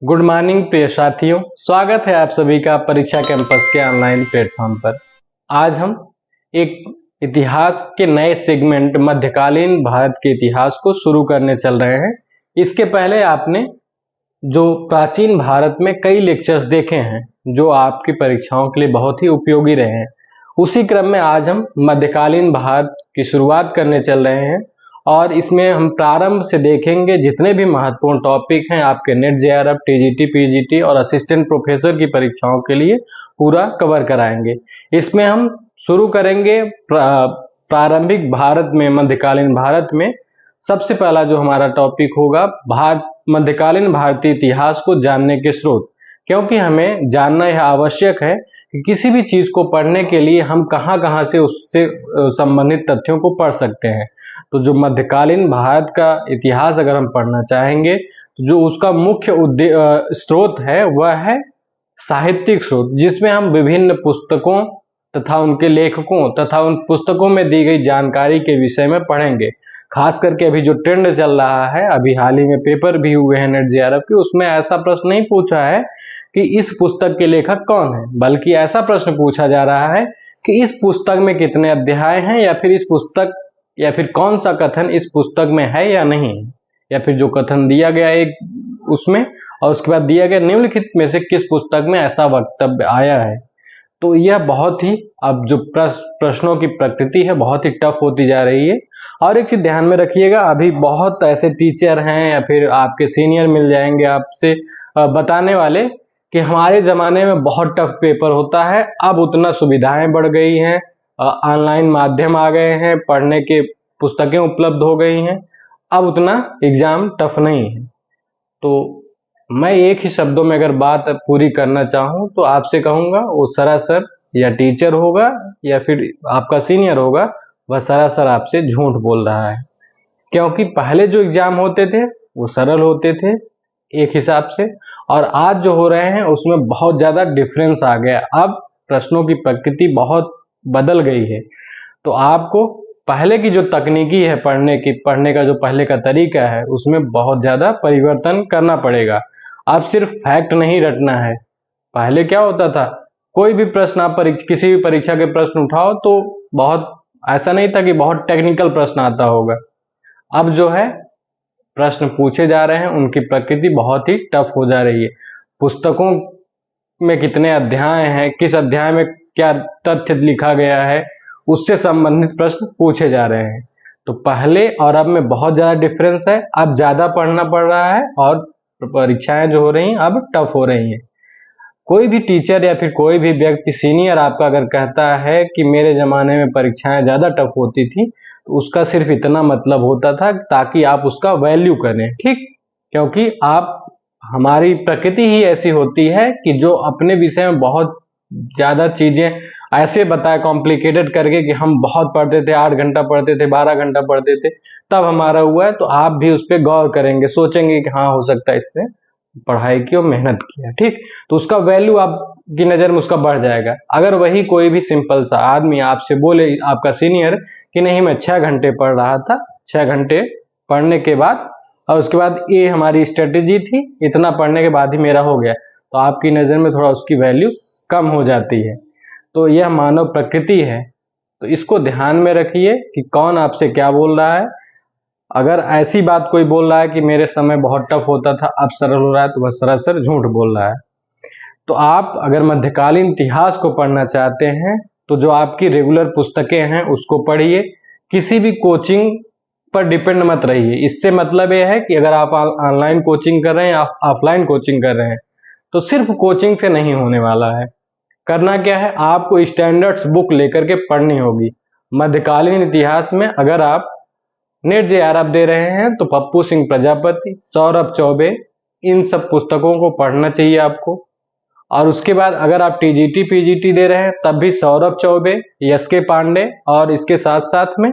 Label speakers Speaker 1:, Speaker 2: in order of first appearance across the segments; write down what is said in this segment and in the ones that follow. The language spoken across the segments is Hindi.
Speaker 1: गुड मॉर्निंग प्रिय साथियों, स्वागत है आप सभी का परीक्षा कैंपस के ऑनलाइन प्लेटफॉर्म पर। आज हम एक इतिहास के नए सेगमेंट मध्यकालीन भारत के इतिहास को शुरू करने चल रहे हैं। इसके पहले आपने जो प्राचीन भारत में कई लेक्चर्स देखे हैं जो आपकी परीक्षाओं के लिए बहुत ही उपयोगी रहे हैं, उसी क्रम में आज हम मध्यकालीन भारत की शुरुआत करने चल रहे हैं और इसमें हम प्रारंभ से देखेंगे जितने भी महत्वपूर्ण टॉपिक हैं आपके नेट जेआरएफ, टीजीटी, पीजीटी और असिस्टेंट प्रोफेसर की परीक्षाओं के लिए पूरा कवर कराएंगे। इसमें हम शुरू करेंगे प्रारंभिक भारत में, मध्यकालीन भारत में। सबसे पहला जो हमारा टॉपिक होगा मध्यकालीन भारतीय इतिहास को जानने के स्रोत, क्योंकि हमें जानना यह आवश्यक है कि किसी भी चीज को पढ़ने के लिए हम कहां से उससे संबंधित तथ्यों को पढ़ सकते हैं। तो जो मध्यकालीन भारत का इतिहास अगर हम पढ़ना चाहेंगे तो जो उसका मुख्य स्रोत है वह है साहित्यिक स्रोत, जिसमें हम विभिन्न पुस्तकों तथा उनके लेखकों तथा उन पुस्तकों में दी गई जानकारी के विषय में पढ़ेंगे। खास करके अभी जो ट्रेंड चल रहा है, अभी हाल ही में पेपर भी हुए हैं नेट जेआरएफ के, उसमें ऐसा प्रश्न नहीं पूछा है कि इस पुस्तक के लेखक कौन है, बल्कि ऐसा प्रश्न पूछा जा रहा है कि इस पुस्तक में कितने अध्याय हैं, या फिर इस पुस्तक या फिर कौन सा कथन इस पुस्तक में है या नहीं, या फिर जो कथन दिया गया एक उसमें और उसके बाद दिया गया निम्नलिखित में से किस पुस्तक में ऐसा वक्तव्य आया है। तो यह बहुत ही, अब जो प्रश्नों की प्रकृति है बहुत ही टफ होती जा रही है। और एक चीज ध्यान में रखिएगा, अभी बहुत ऐसे टीचर हैं या फिर आपके सीनियर मिल जाएंगे आपसे बताने वाले कि हमारे जमाने में बहुत टफ पेपर होता है। अब उतना सुविधाएं बढ़ गई हैं, ऑनलाइन माध्यम आ गए हैं, पढ़ने के पुस्तकें उपलब्ध हो गई हैं, अब उतना एग्जाम टफ नहीं है। तो मैं एक ही शब्दों में अगर बात पूरी करना चाहूं तो आपसे कहूंगा वो सरासर या टीचर होगा या फिर आपका सीनियर होगा, वह सरासर आपसे झूठ बोल रहा है। क्योंकि पहले जो एग्जाम होते थे वो सरल होते थे एक हिसाब से, और आज जो हो रहे हैं उसमें बहुत ज्यादा डिफरेंस आ गया। अब प्रश्नों की प्रकृति बहुत बदल गई है। तो आपको पहले की जो तकनीकी है पढ़ने का जो पहले का तरीका है, उसमें बहुत ज्यादा परिवर्तन करना पड़ेगा। अब सिर्फ फैक्ट नहीं रटना है। पहले क्या होता था, कोई भी प्रश्न आप किसी भी परीक्षा के प्रश्न उठाओ तो बहुत ऐसा नहीं था कि बहुत टेक्निकल प्रश्न आता होगा। अब जो है प्रश्न पूछे जा रहे हैं, उनकी प्रकृति बहुत ही टफ हो जा रही है। पुस्तकों में कितने अध्याय हैं, किस अध्याय में क्या तथ्य लिखा गया है, उससे संबंधित प्रश्न पूछे जा रहे हैं। तो पहले और अब में बहुत ज्यादा डिफरेंस है। अब ज्यादा पढ़ना पड़ रहा है और परीक्षाएं जो हो रही हैं अब टफ हो रही हैं। कोई भी टीचर या फिर कोई भी व्यक्ति सीनियर आपका अगर कहता है कि मेरे जमाने में परीक्षाएं ज्यादा टफ होती थी, तो उसका सिर्फ इतना मतलब होता था ताकि आप उसका वैल्यू करें, ठीक। क्योंकि हमारी प्रकृति ही ऐसी होती है कि जो अपने विषय में बहुत ज्यादा चीजें ऐसे बताए कॉम्प्लिकेटेड करके कि हम बहुत पढ़ते थे, 8 घंटा पढ़ते थे, 12 घंटा पढ़ते थे, तब हमारा हुआ है। तो आप भी उस पर गौर करेंगे, सोचेंगे कि हाँ हो सकता है इसने पढ़ाई की और मेहनत किया, ठीक। तो उसका वैल्यू आपकी नजर में उसका बढ़ जाएगा। अगर वही कोई भी सिंपल सा आदमी आपसे बोले, आपका सीनियर, कि नहीं मैं 6 घंटे पढ़ रहा था, 6 घंटे पढ़ने के बाद और उसके बाद ये हमारी स्ट्रेटेजी थी, इतना पढ़ने के बाद ही मेरा हो गया, तो आपकी नजर में थोड़ा उसकी वैल्यू कम हो जाती है। तो यह मानव प्रकृति है। तो इसको ध्यान में रखिए कि कौन आपसे क्या बोल रहा है। अगर ऐसी बात कोई बोल रहा है कि मेरे समय बहुत टफ होता था, अब सरल हो रहा है, तो वह सरासर झूठ बोल रहा है। तो आप अगर मध्यकालीन इतिहास को पढ़ना चाहते हैं तो जो आपकी रेगुलर पुस्तकें हैं उसको पढ़िए। किसी भी कोचिंग पर डिपेंड मत रहिए। इससे मतलब यह है कि अगर आप ऑनलाइन कोचिंग कर रहे हैं या ऑफलाइन कोचिंग कर रहे हैं, तो सिर्फ कोचिंग से नहीं होने वाला है। करना क्या है, आपको स्टैंडर्ड्स बुक लेकर के पढ़नी होगी। मध्यकालीन इतिहास में अगर आप नेट जेआरएफ दे रहे हैं तो पप्पू सिंह प्रजापति, सौरभ चौबे, इन सब पुस्तकों को पढ़ना चाहिए आपको। और उसके बाद अगर आप टीजीटी पीजीटी दे रहे हैं तब भी सौरभ चौबे, एसके पांडे, और इसके साथ साथ में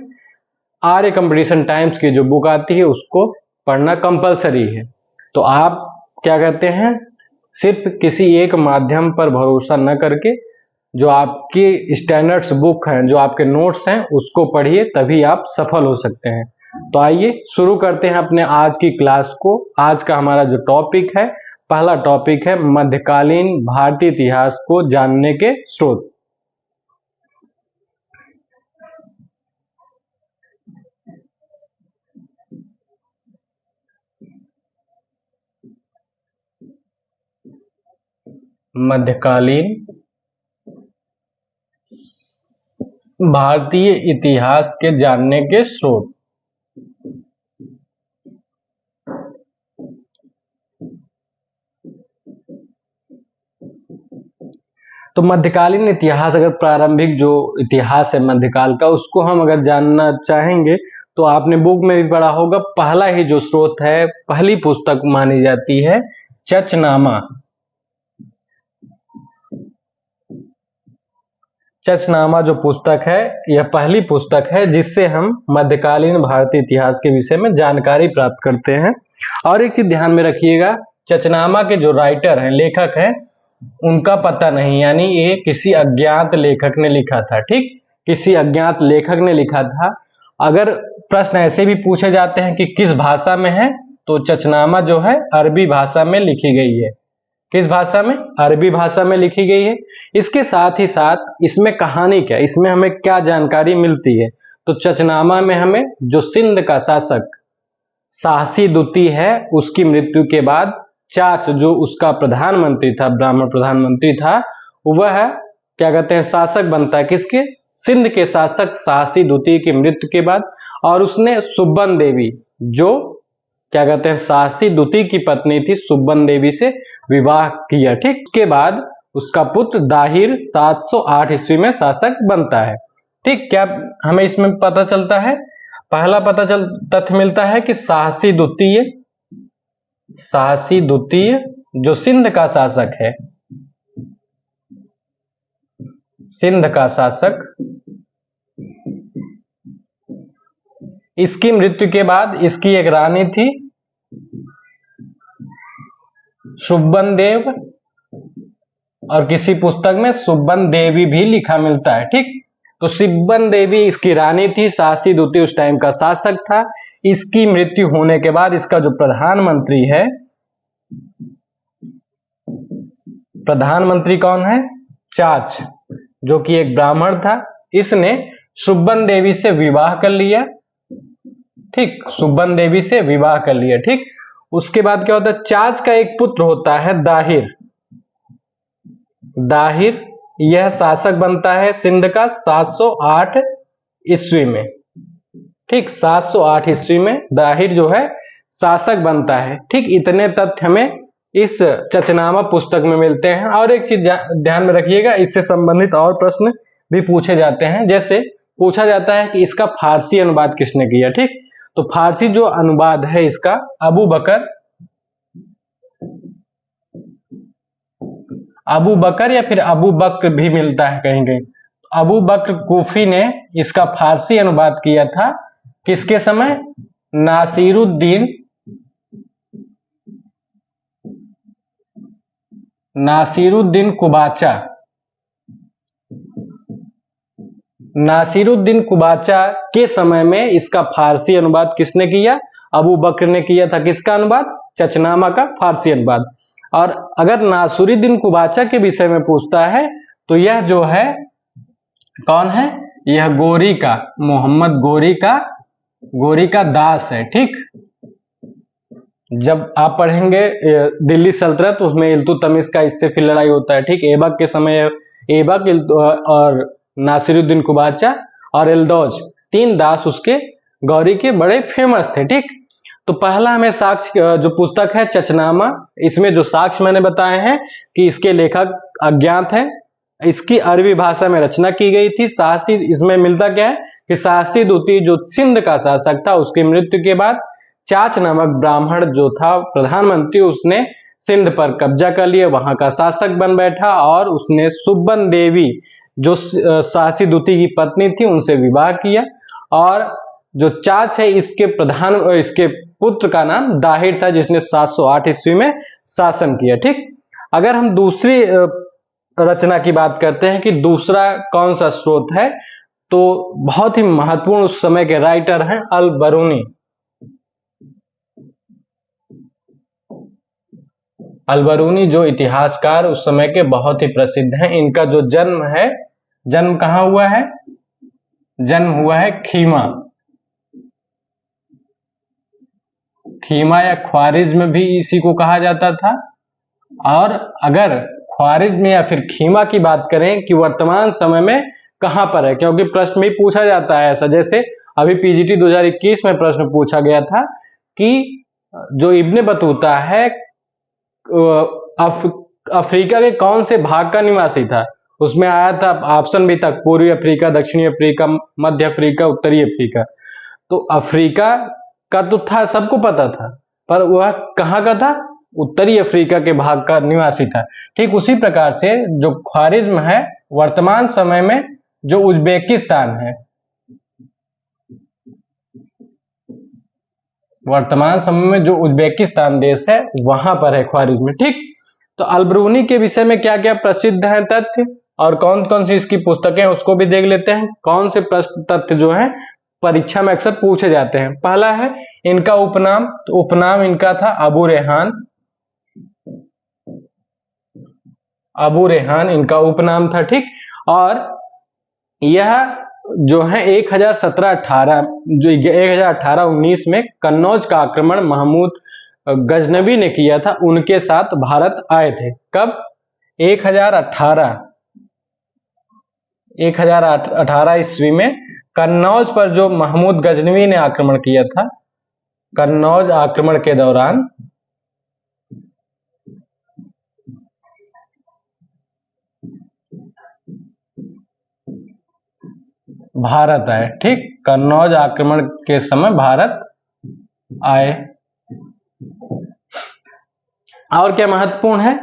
Speaker 1: आर्य कंपटीशन टाइम्स की जो बुक आती है उसको पढ़ना कंपलसरी है। तो आप क्या कहते हैं, सिर्फ किसी एक माध्यम पर भरोसा न करके जो आपकी स्टैंडर्ड्स बुक हैं, जो आपके नोट्स हैं, उसको पढ़िए, तभी आप सफल हो सकते हैं। तो आइए शुरू करते हैं अपने आज की क्लास को। आज का हमारा जो टॉपिक है पहला टॉपिक है मध्यकालीन भारतीय इतिहास को जानने के स्रोत। मध्यकालीन भारतीय इतिहास के जानने के स्रोत। तो मध्यकालीन इतिहास, अगर प्रारंभिक जो इतिहास है मध्यकाल का, उसको हम अगर जानना चाहेंगे तो आपने बुक में भी पढ़ा होगा, पहला ही जो स्रोत है, पहली पुस्तक मानी जाती है चचनामा। चचनामा जो पुस्तक है, यह पहली पुस्तक है जिससे हम मध्यकालीन भारतीय इतिहास के विषय में जानकारी प्राप्त करते हैं। और एक चीज ध्यान में रखिएगा, चचनामा के जो राइटर हैं, लेखक हैं, उनका पता नहीं, यानी ये किसी अज्ञात लेखक ने लिखा था। ठीक, किसी अज्ञात लेखक ने लिखा था। अगर प्रश्न ऐसे भी पूछे जाते हैं कि किस भाषा में है, तो चचनामा जो है अरबी भाषा में लिखी गई है। किस भाषा में? अरबी भाषा में लिखी गई है। इसके साथ ही साथ इसमें कहानी क्या, इसमें हमें क्या जानकारी मिलती है, तो चचनामा में हमें जो सिंध का शासक शाहसी द्वितीय है, उसकी मृत्यु के बाद चाच जो उसका प्रधानमंत्री था, ब्राह्मण प्रधानमंत्री था, वह क्या कहते हैं, शासक बनता है। किसके? सिंध के शासक शाहसी द्वितीय की मृत्यु के बाद। और उसने सुब्बन देवी, जो क्या कहते हैं, शाहसी द्वितीय की पत्नी थी, सुब्बन देवी से विवाह किया। ठीक, उसके बाद उसका पुत्र दाहिर 708 ईस्वी में शासक बनता है। ठीक, क्या हमें इसमें पता चलता है? पहला तथ्य मिलता है कि शाहसी द्वितीय जो सिंध का शासक है, सिंध का शासक, इसकी मृत्यु के बाद इसकी एक रानी थी सुब्बन देव, और किसी पुस्तक में सुब्बन देवी भी लिखा मिलता है। ठीक, तो सुब्बन देवी इसकी रानी थी, शाहसी द्वितीय उस टाइम का शासक था। इसकी मृत्यु होने के बाद इसका जो प्रधानमंत्री है, प्रधानमंत्री कौन है? चाच, जो कि एक ब्राह्मण था। इसने सुब्बन देवी से विवाह कर लिया। ठीक, सुब्बन देवी से विवाह कर लिया। ठीक, उसके बाद क्या होता है, चाच का एक पुत्र होता है दाहिर। दाहिर यह शासक बनता है सिंध का 708 ईस्वी में। ठीक, 708 ईस्वी में दाहिर जो है शासक बनता है। ठीक, इतने तथ्य हमें इस चचनामा पुस्तक में मिलते हैं। और एक चीज ध्यान में रखिएगा, इससे संबंधित और प्रश्न भी पूछे जाते हैं। जैसे पूछा जाता है कि इसका फारसी अनुवाद किसने किया। ठीक, तो फारसी जो अनुवाद है इसका अबू बकर या फिर अबू बक्र भी मिलता है कहीं कहीं। अबू बक्र कूफी ने इसका फारसी अनुवाद किया था। किसके समय? नासिरुद्दीन कुबाचा। नासिरुद्दीन कुबाचा के समय में इसका फारसी अनुवाद किसने किया? अबू बकर ने किया था। किसका अनुवाद? चचनामा का फारसी अनुवाद। और अगर नासिरुद्दीन कुबाचा के विषय में पूछता है तो यह जो है कौन है? यह गोरी का, मोहम्मद गोरी का दास है। ठीक, जब आप पढ़ेंगे दिल्ली सल्तनत, उसमें इल्तुतमिश का इससे फिर लड़ाई होता है। ठीक, ऐबक के समय ऐबक और नासिरुद्दीन कुबाचा और एल्दौज, तीन दास उसके गौरी के बड़े फेमस थे। ठीक, तो पहला हमें साक्ष्य जो पुस्तक है चचनामा, इसमें जो साक्ष्य मैंने बताए हैं कि इसके लेखक अज्ञात हैं। इसकी अरबी भाषा में रचना की गई थी। शाहसी, इसमें मिलता क्या है कि शाहसी द्वितीय जो सिंध का शासक था, उसकी मृत्यु के बाद चाच नामक ब्राह्मण जो था प्रधानमंत्री, उसने सिंध पर कब्जा कर लिया, वहां का शासक बन बैठा और उसने सुब्बन देवी जो शाहसी द्वितीय की पत्नी थी उनसे विवाह किया। और जो चाच है इसके पुत्र का नाम दाहिर था, जिसने 708 ईस्वी में शासन किया। ठीक, अगर हम दूसरी रचना की बात करते हैं कि दूसरा कौन सा स्रोत है, तो बहुत ही महत्वपूर्ण उस समय के राइटर हैं अल बरूनी। अलबरूनी जो इतिहासकार उस समय के बहुत ही प्रसिद्ध हैं, इनका जो जन्म है, जन्म कहाँ हुआ है? जन्म हुआ है खीमा। खीमा या ख्वारिज्म भी इसी को कहा जाता था। और अगर ख्वारिज्म या फिर खीमा की बात करें कि वर्तमान समय में कहां पर है, क्योंकि प्रश्न में पूछा जाता है ऐसा, जैसे अभी पीजीटी 2021 में प्रश्न पूछा गया था कि जो इब्ने बतूता है अफ्रीका के कौन से भाग का निवासी था। उसमें आया था ऑप्शन भी था, पूर्वी अफ्रीका, दक्षिणी अफ्रीका, मध्य अफ्रीका, उत्तरी अफ्रीका। तो अफ्रीका का तो था, सबको पता था, पर वह कहाँ का था? उत्तरी अफ्रीका के भाग का निवासी था। ठीक उसी प्रकार से जो ख्वारिज्म है, वर्तमान समय में जो उज्बेकिस्तान है, वर्तमान समय में जो उज्बेकिस्तान देश है वहां पर है ख्वारिज्म। ठीक, तो अलबरूनी के विषय में क्या क्या प्रसिद्ध है तथ्य और कौन कौन सी इसकी पुस्तकें उसको भी देख लेते हैं। कौन से प्रश्न तथ्य जो है परीक्षा में अक्सर पूछे जाते हैं। पहला है इनका उपनाम, तो उपनाम इनका था अबू रेहान। अबू रेहान इनका उपनाम था। ठीक, और यह जो है 1017-18 जो 1018-19 में कन्नौज का आक्रमण महमूद गजनवी ने किया था, उनके साथ भारत आए थे। कब? 1018 ईस्वी में कन्नौज पर जो महमूद गजनवी ने आक्रमण किया था, कन्नौज आक्रमण के दौरान भारत आए। ठीक, कन्नौज आक्रमण के समय भारत आए। और क्या महत्वपूर्ण है,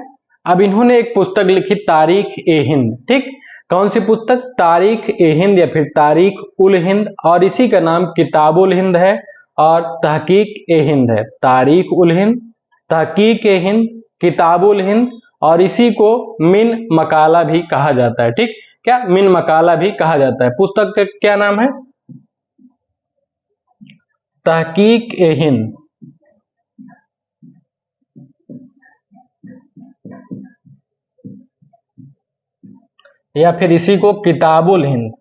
Speaker 1: अब इन्होंने एक पुस्तक लिखी तारीख ए हिंद। ठीक, कौन सी पुस्तक? तारीख ए हिंद या फिर तारीख उल हिंद, और इसी का नाम किताबुल हिंद है और तहकीक ए हिंद है। तारीख उल हिंद, तहकीक ए हिंद, किताबुल हिंद, और इसी को मिन मकाला भी कहा जाता है। ठीक, क्या? मिन मकाला भी कहा जाता है। पुस्तक का क्या नाम है? तहकीक ए हिंद, या फिर इसी को किताबुल हिंद,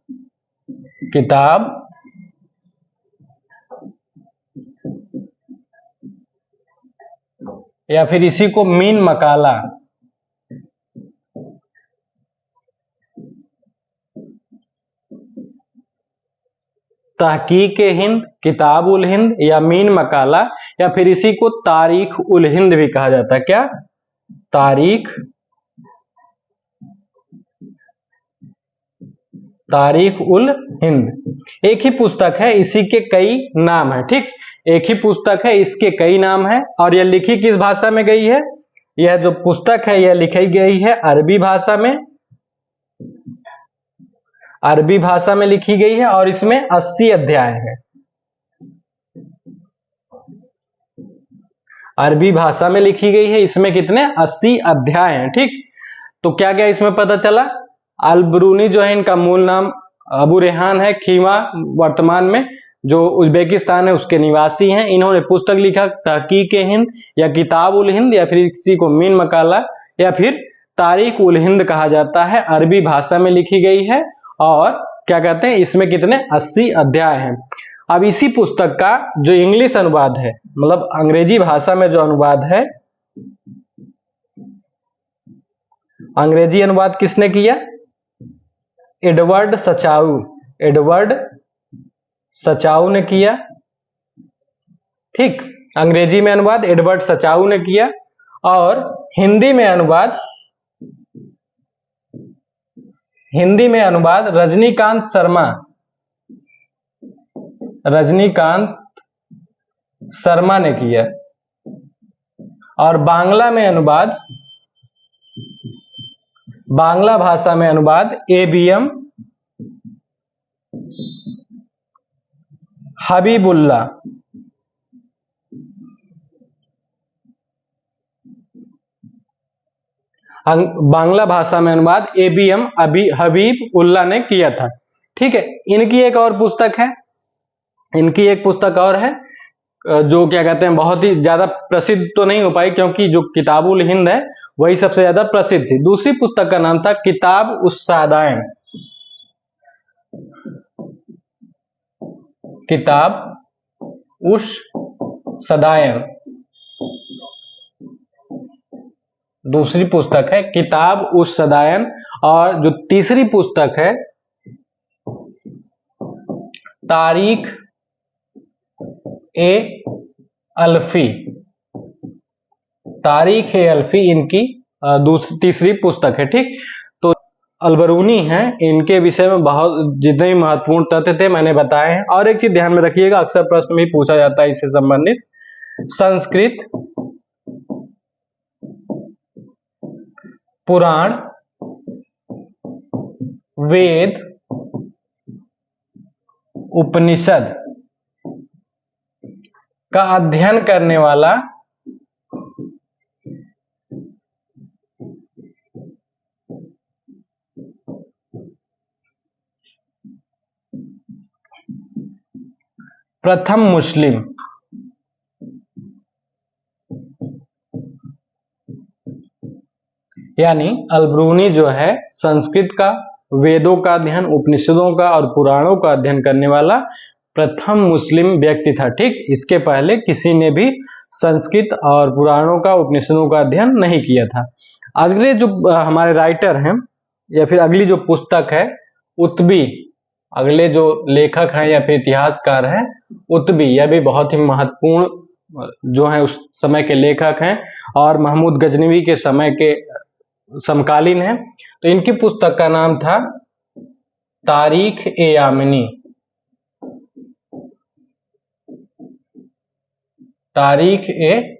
Speaker 1: किताब या फिर इसी को मीन मकाला, तहकीक हिंद, किताब उल हिंद या मीन मकाला, या फिर इसी को तारीख उल हिंद भी कहा जाता है। क्या? तारीख उल हिंद। एक ही पुस्तक है, इसी के कई नाम है। ठीक, एक ही पुस्तक है, इसके कई नाम है। और यह लिखी किस भाषा में गई है? यह जो पुस्तक है यह लिखी गई है अरबी भाषा में, अरबी भाषा में लिखी गई है, और इसमें 80 अध्याय है। अरबी भाषा में लिखी गई है, इसमें कितने? 80 अध्याय हैं। ठीक, तो क्या क्या इसमें पता चला? अलबरूनी जो है इनका मूल नाम अबू रेहान है। खीमा वर्तमान में जो उज्बेकिस्तान है उसके निवासी हैं। इन्होंने पुस्तक लिखा तहकीक हिंद या किताब उल हिंद, या फिर इसी को मीन मकाला या फिर तारीख उल हिंद कहा जाता है। अरबी भाषा में लिखी गई है और क्या कहते हैं, इसमें कितने? 80 अध्याय हैं। अब इसी पुस्तक का जो इंग्लिश अनुवाद है, मतलब अंग्रेजी भाषा में जो अनुवाद है, अंग्रेजी अनुवाद किसने किया? एडवर्ड सचाऊ ने किया। ठीक, अंग्रेजी में अनुवाद एडवर्ड सचाऊ ने किया, और हिंदी में अनुवाद रजनीकांत शर्मा ने किया। और बांग्ला भाषा में अनुवाद ABM हबीबुल्लाह। बांग्ला भाषा में अनुवाद ABM हबीबुल्लाह ने किया था। ठीक है, इनकी एक और पुस्तक है, जो क्या कहते हैं बहुत ही ज्यादा प्रसिद्ध तो नहीं हो पाई, क्योंकि जो किताबुल हिंद है वही सबसे ज्यादा प्रसिद्ध थी। दूसरी पुस्तक का नाम था किताब उस सादायन। किताब उस सदायन दूसरी पुस्तक है किताब उस सदायन। और जो तीसरी पुस्तक है तारीख ए अल्फी। तारीख ए अल्फी इनकी तीसरी पुस्तक है। ठीक, तो अलबरूनी हैं, इनके विषय में बहुत जितने भी महत्वपूर्ण तथ्य थे मैंने बताए हैं। और एक चीज ध्यान में रखिएगा, अक्सर प्रश्न भी पूछा जाता है इससे संबंधित, संस्कृत, पुराण, वेद, उपनिषद का अध्ययन करने वाला प्रथम मुस्लिम। यानी अलबरूनी जो है संस्कृत का, वेदों का अध्ययन, उपनिषदों का और पुराणों का अध्ययन करने वाला प्रथम मुस्लिम व्यक्ति था। ठीक, इसके पहले किसी ने भी संस्कृत और पुराणों का, उपनिषदों का अध्ययन नहीं किया था। अगले जो हमारे राइटर हैं या फिर अगली जो पुस्तक है उत्बी, अगले जो लेखक हैं या फिर इतिहासकार हैं उत्बी, यह भी बहुत ही महत्वपूर्ण जो है उस समय के लेखक हैं और महमूद गजनवी के समय के समकालीन है। तो इनकी पुस्तक का नाम था तारीख ए यामिनी। तारीख ए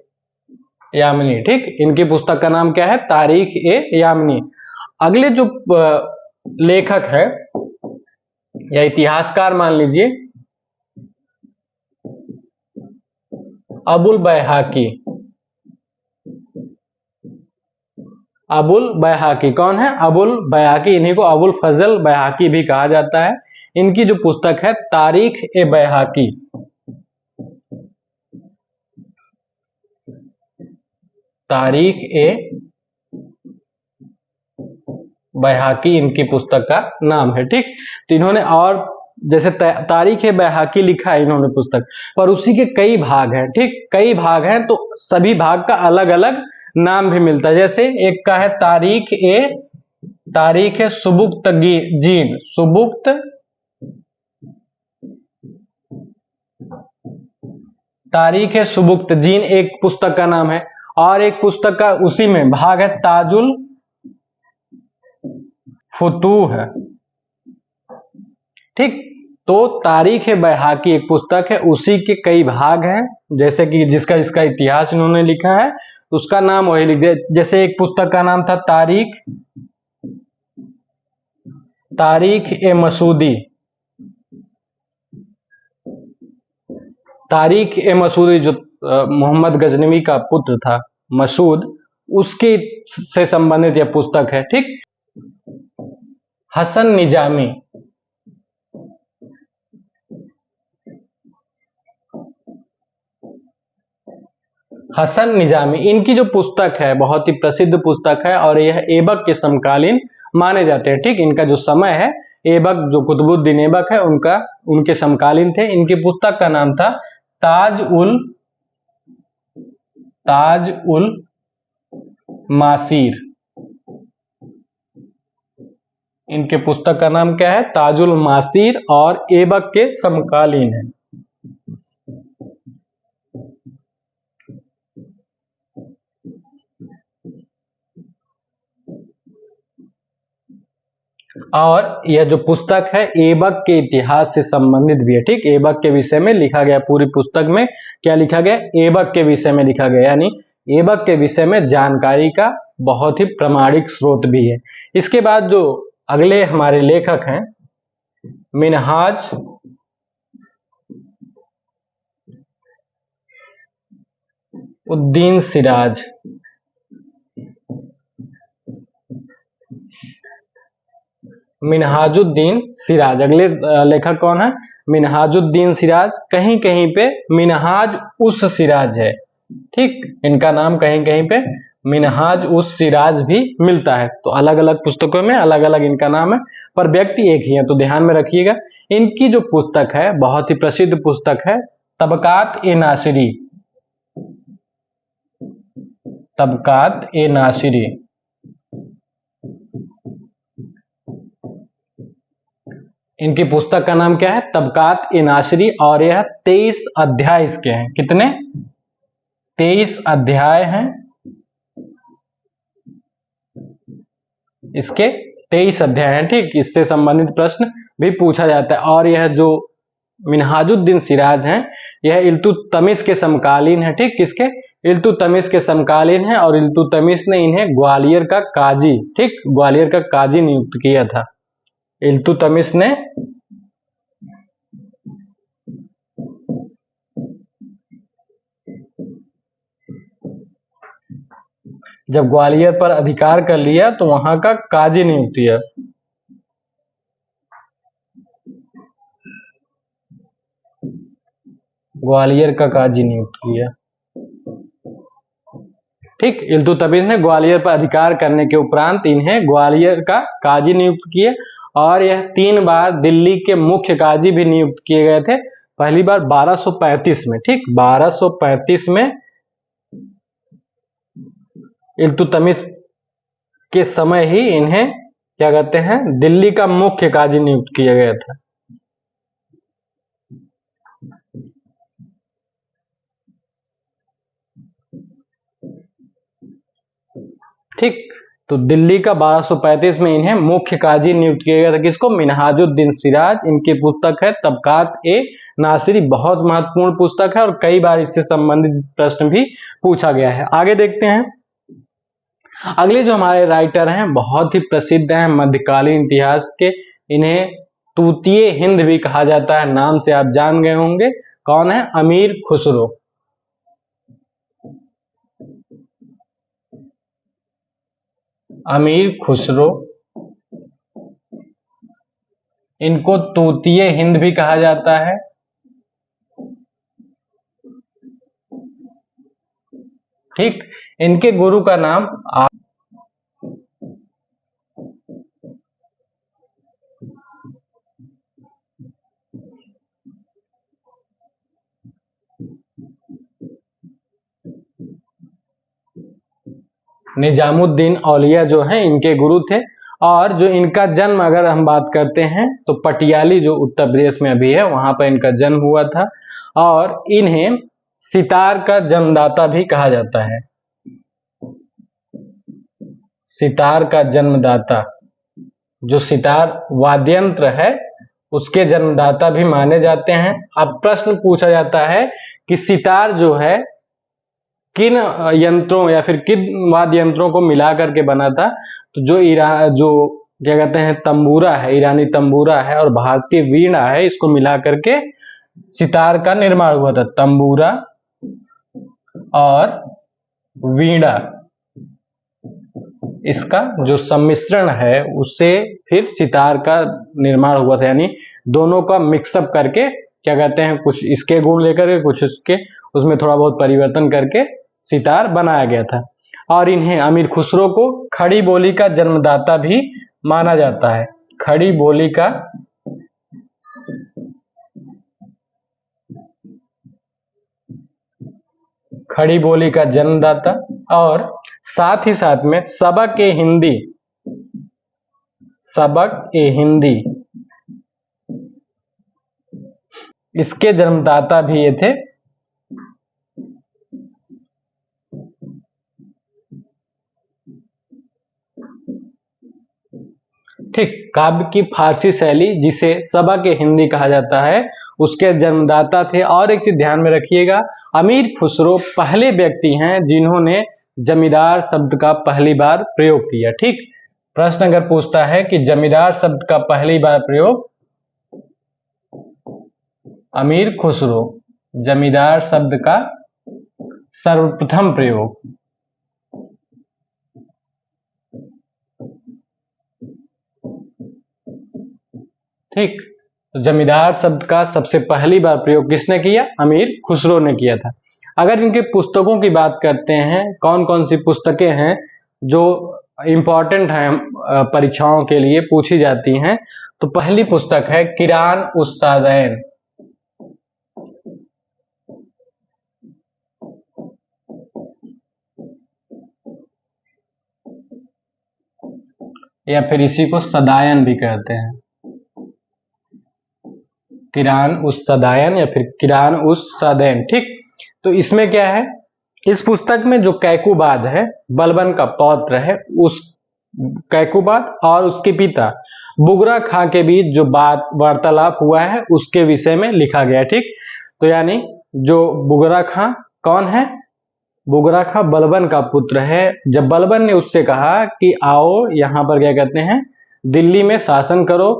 Speaker 1: यामिनी। ठीक, इनकी पुस्तक का नाम क्या है? तारीख ए यामिनी। अगले जो लेखक है या इतिहासकार मान लीजिए अबुल बैहाकी। अबुल बैहाकी कौन है? अबुल बैहाकी, इन्हीं को अबुल फजल बैहाकी भी कहा जाता है। इनकी जो पुस्तक है तारीख ए बैहाकी। तारीख ए बैहाकी इनकी पुस्तक का नाम है। ठीक, तो इन्होंने और जैसे तारीख ए बैहाकी लिखा है इन्होंने पुस्तक, पर उसी के कई भाग हैं। ठीक, कई भाग हैं तो सभी भाग का अलग अलग नाम भी मिलता है। जैसे एक का है तारीख है सुबुक्त जीन, सुबुक्त तारीख है सुबुक्त जीन एक पुस्तक का नाम है। और एक पुस्तक का उसी में भाग है ताजुल फुतूह है। ठीक, तो तारीख बैहाकी एक पुस्तक है, उसी के कई भाग हैं, जैसे कि जिसका इतिहास इन्होंने लिखा है उसका नाम वही लिख दिया। जैसे एक पुस्तक का नाम था तारीख ए मसूदी। तारीख ए मसूदी जो मोहम्मद गजनवी का पुत्र था मसूद, उसके से संबंधित यह पुस्तक है। ठीक, हसन निजामी। हसन निजामी इनकी जो पुस्तक है बहुत ही प्रसिद्ध पुस्तक है और यह ऐबक के समकालीन माने जाते हैं। ठीक, इनका जो समय है ऐबक जो कुतुबुद्दीन ऐबक है उनके समकालीन थे। इनकी पुस्तक का नाम था ताज उल मासीर। इनके पुस्तक का नाम क्या है? ताजुल मासीर और ऐबक के समकालीन है। और यह जो पुस्तक है ऐबक के इतिहास से संबंधित भी है। ठीक, ऐबक के विषय में लिखा गया, पूरी पुस्तक में क्या लिखा गया? ऐबक के विषय में लिखा गया, यानी ऐबक के विषय में जानकारी का बहुत ही प्रामाणिक स्रोत भी है। इसके बाद जो अगले हमारे लेखक हैं मिनहाज उद्दीन सिराज। मिनहाजुद्दीन सिराज। अगले लेखक कौन है? मिनहाजुद्दीन सिराज। कहीं कहीं पे मिनहाज उस सिराज है, ठीक, इनका नाम कहीं कहीं पे मिनहाज उस सिराज भी मिलता है। तो अलग अलग पुस्तकों में अलग अलग इनका नाम है, पर व्यक्ति एक ही है, तो ध्यान में रखिएगा। इनकी जो पुस्तक है बहुत ही प्रसिद्ध पुस्तक है तबकात ए नासिरी। तबकात ए नासिरी। इनकी पुस्तक का नाम क्या है? तबकात ए नासिरी। और यह 23 अध्याय इसके हैं। कितने? 23 अध्याय हैं इसके, 23 अध्याय हैं, ठीक। इससे संबंधित प्रश्न भी पूछा जाता है। और यह जो मिनहाजुद्दीन सिराज हैं यह इल्तुतमिश के समकालीन है, ठीक। किसके? इल्तुतमिश के समकालीन है। और इल्तुतमिश ने इन्हें ग्वालियर का काजी, ठीक, ग्वालियर का काजी नियुक्त किया था। इल्तुतमिश ने जब ग्वालियर पर अधिकार कर लिया तो वहां का काजी नियुक्त किया। ग्वालियर का काजी नियुक्त किया, ठीक। इल्तुतमिश ने ग्वालियर पर अधिकार करने के उपरांत इन्हें ग्वालियर का काजी नियुक्त किए। और यह 3 बार दिल्ली के मुख्य काजी भी नियुक्त किए गए थे। पहली बार 1235 में, ठीक, 1235 में इल्तुतमिश के समय ही इन्हें क्या कहते हैं, दिल्ली का मुख्य काजी नियुक्त किया गया था। ठीक, तो दिल्ली का 1235 में इन्हें मुख्य काजी नियुक्त किया गया था। किसको? मिनहाजुद्दीन सिराज। इनकी पुस्तक है तबकात ए नासिरी। बहुत महत्वपूर्ण पुस्तक है और कई बार इससे संबंधित प्रश्न भी पूछा गया है। आगे देखते हैं। अगले जो हमारे राइटर हैं बहुत ही प्रसिद्ध हैं मध्यकालीन इतिहास के। इन्हें तूतीय हिंद भी कहा जाता है, नाम से आप जान गए होंगे। कौन है? अमीर खुसरो। अमीर खुसरो। इनको तूतीय हिंद भी कहा जाता है। ठीक, इनके गुरु का नाम निजामुद्दीन औलिया जो है इनके गुरु थे। और जो इनका जन्म अगर हम बात करते हैं तो पटियाली जो उत्तर प्रदेश में अभी है वहां पर इनका जन्म हुआ था। और इन्हें सितार का जन्मदाता भी कहा जाता है। सितार का जन्मदाता, जो सितार वाद्ययंत्र है उसके जन्मदाता भी माने जाते हैं। अब प्रश्न पूछा जाता है कि सितार जो है किन यंत्रों या फिर किन वाद्य यंत्रों को मिला करके बना था? तो जो क्या कहते हैं तंबूरा है, ईरानी तंबूरा है और भारतीय वीणा है, इसको मिला करके सितार का निर्माण हुआ था। तंबूरा और वीणा, इसका जो सम्मिश्रण है उससे फिर सितार का निर्माण हुआ था। यानी दोनों का मिक्सअप करके क्या कहते हैं, कुछ इसके गुण लेकर के कुछ इसके, उसमें थोड़ा बहुत परिवर्तन करके सितार बनाया गया था। और इन्हें अमीर खुसरो को खड़ी बोली का जन्मदाता भी माना जाता है। खड़ी बोली का जन्मदाता। और साथ ही साथ में सबक ए हिंदी इसके जन्मदाता भी ये थे। ठीक, काव्य की फारसी शैली जिसे सबक ए हिंदी कहा जाता है उसके जन्मदाता थे। और एक चीज ध्यान में रखिएगा, अमीर खुसरो पहले व्यक्ति हैं जिन्होंने जमींदार शब्द का पहली बार प्रयोग किया। ठीक, प्रश्न अगर पूछता है कि जमींदार शब्द का पहली बार प्रयोग, अमीर खुसरो जमींदार शब्द का सर्वप्रथम प्रयोग ठीक, तो जमींदार शब्द का सबसे पहली बार प्रयोग किसने किया? अमीर खुसरो ने किया था। अगर इनके पुस्तकों की बात करते हैं, कौन कौन सी पुस्तकें हैं जो इम्पोर्टेंट हैं, परीक्षाओं के लिए पूछी जाती हैं, तो पहली पुस्तक है किरान उस सादैन, या फिर इसी को सदायन भी कहते हैं, किरान उस सदायन या फिर किरान उस सदैन। ठीक, तो इसमें क्या है, इस पुस्तक में जो कैकुबाद है, बलबन का पौत्र है, उस कैकुबाद और उसके पिता बुगरा खां के बीच जो बात वार्तालाप हुआ है उसके विषय में लिखा गया है। ठीक, तो यानी जो बुगरा खां कौन है? बुगरा खां बलबन का पुत्र है। जब बलबन ने उससे कहा कि आओ यहाँ पर क्या कहते हैं, दिल्ली में शासन करो,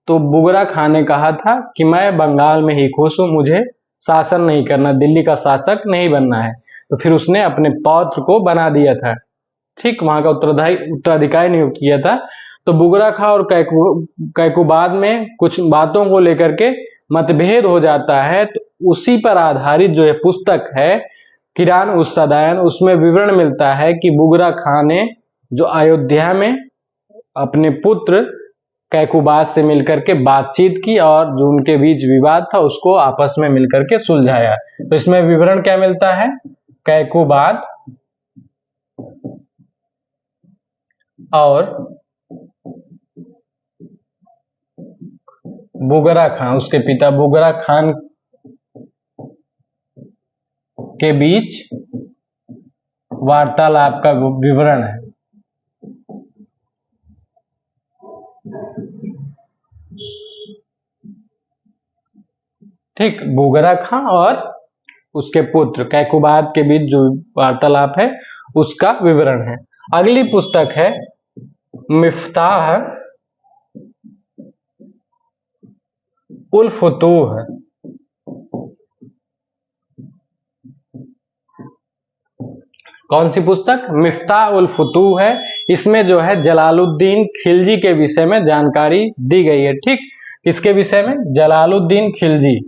Speaker 1: तो बुगरा खां ने कहा था कि मैं बंगाल में ही खुश हूं, मुझे शासन नहीं करना, दिल्ली का शासक नहीं बनना है। तो फिर उसने अपने पौत्र को बना दिया था। ठीक, वहां का उत्तराधिकारी नियुक्त किया था। तो बुगरा खां और कैकुबाद में कुछ बातों को लेकर के मतभेद हो जाता है, तो उसी पर आधारित जो है पुस्तक है किरान उस सदायन, उसमें विवरण मिलता है कि बुगरा खां ने जो अयोध्या में अपने पुत्र कैकुबाद से मिलकर के बातचीत की और जो उनके बीच विवाद था उसको आपस में मिलकर के सुलझाया। तो इसमें विवरण क्या मिलता है? कैकुबाद और बुगरा खां, उसके पिता बुगरा खान के बीच वार्तालाप का विवरण है। ठीक, बुगरा खां और उसके पुत्र कैकुबाद के बीच जो वार्तालाप है उसका विवरण है। अगली पुस्तक है मिफ्ताह उल फुतूह। कौन सी पुस्तक? मिफ्ताह उल फुतूह है। इसमें जो है जलालुद्दीन खिलजी के विषय में जानकारी दी गई है। ठीक, किसके विषय में? जलालुद्दीन खिलजी।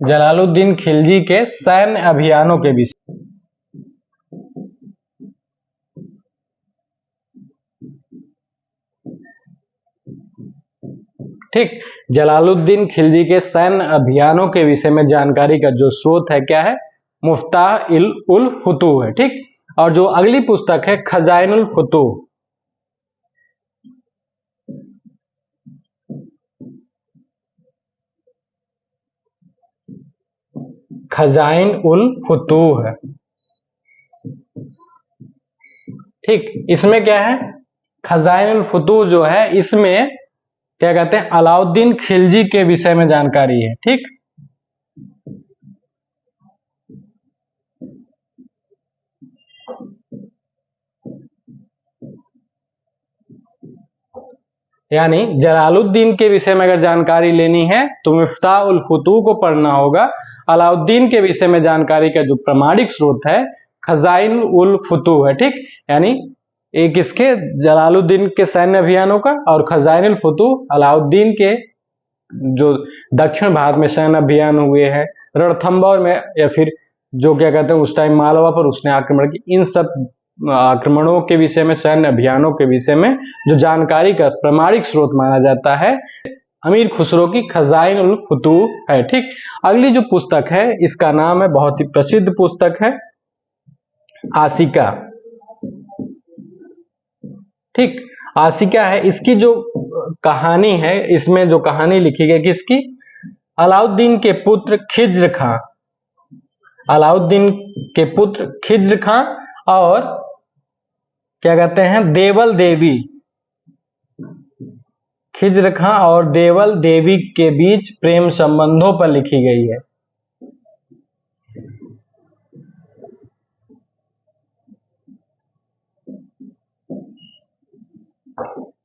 Speaker 1: जलालुद्दीन खिलजी के सैन्य अभियानों के विषय। ठीक, जलालुद्दीन खिलजी के सैन्य अभियानों के विषय में जानकारी का जो स्रोत है क्या है? मुफ्ताह उल फुतूह है। ठीक, और जो अगली पुस्तक है खजाइनुल फुतूह। खजाइन उल फुतूह है। ठीक, इसमें क्या है? खजाइन उल फुतूह जो है इसमें क्या कहते हैं, अलाउद्दीन खिलजी के विषय में जानकारी है। ठीक, यानी जलालुद्दीन के विषय में अगर जानकारी लेनी है तो मिफ्ताह उल फुतूह को पढ़ना होगा। अलाउद्दीन के विषय में जानकारी का जो प्रमाणिक स्रोत है खजाइन उल फुतूह है। ठीक, यानी एक इसके जलालुद्दीन के सैन्य अभियानों का और खजाइन उल फुतूह अलाउद्दीन के जो दक्षिण भारत में सैन्य अभियान हुए हैं, रणथंबोर में, या फिर जो क्या कहते हैं उस टाइम मालवा पर उसने आक्रमण की, इन सब आक्रमणों के विषय में, सैन्य अभियानों के विषय में जो जानकारी का प्रामाणिक स्रोत माना जाता है अमीर खुसरो की खजाइन उल फुतूह है। ठीक, अगली जो पुस्तक है इसका नाम है, बहुत ही प्रसिद्ध पुस्तक है, आशिका। ठीक, आशिका है। इसकी जो कहानी है, इसमें जो कहानी लिखी गई किसकी? अलाउद्दीन के पुत्र खिज्र खां, अलाउद्दीन के पुत्र खिज्र खां और क्या कहते हैं देवल देवी, खिज्र खां और देवल देवी के बीच प्रेम संबंधों पर लिखी गई है।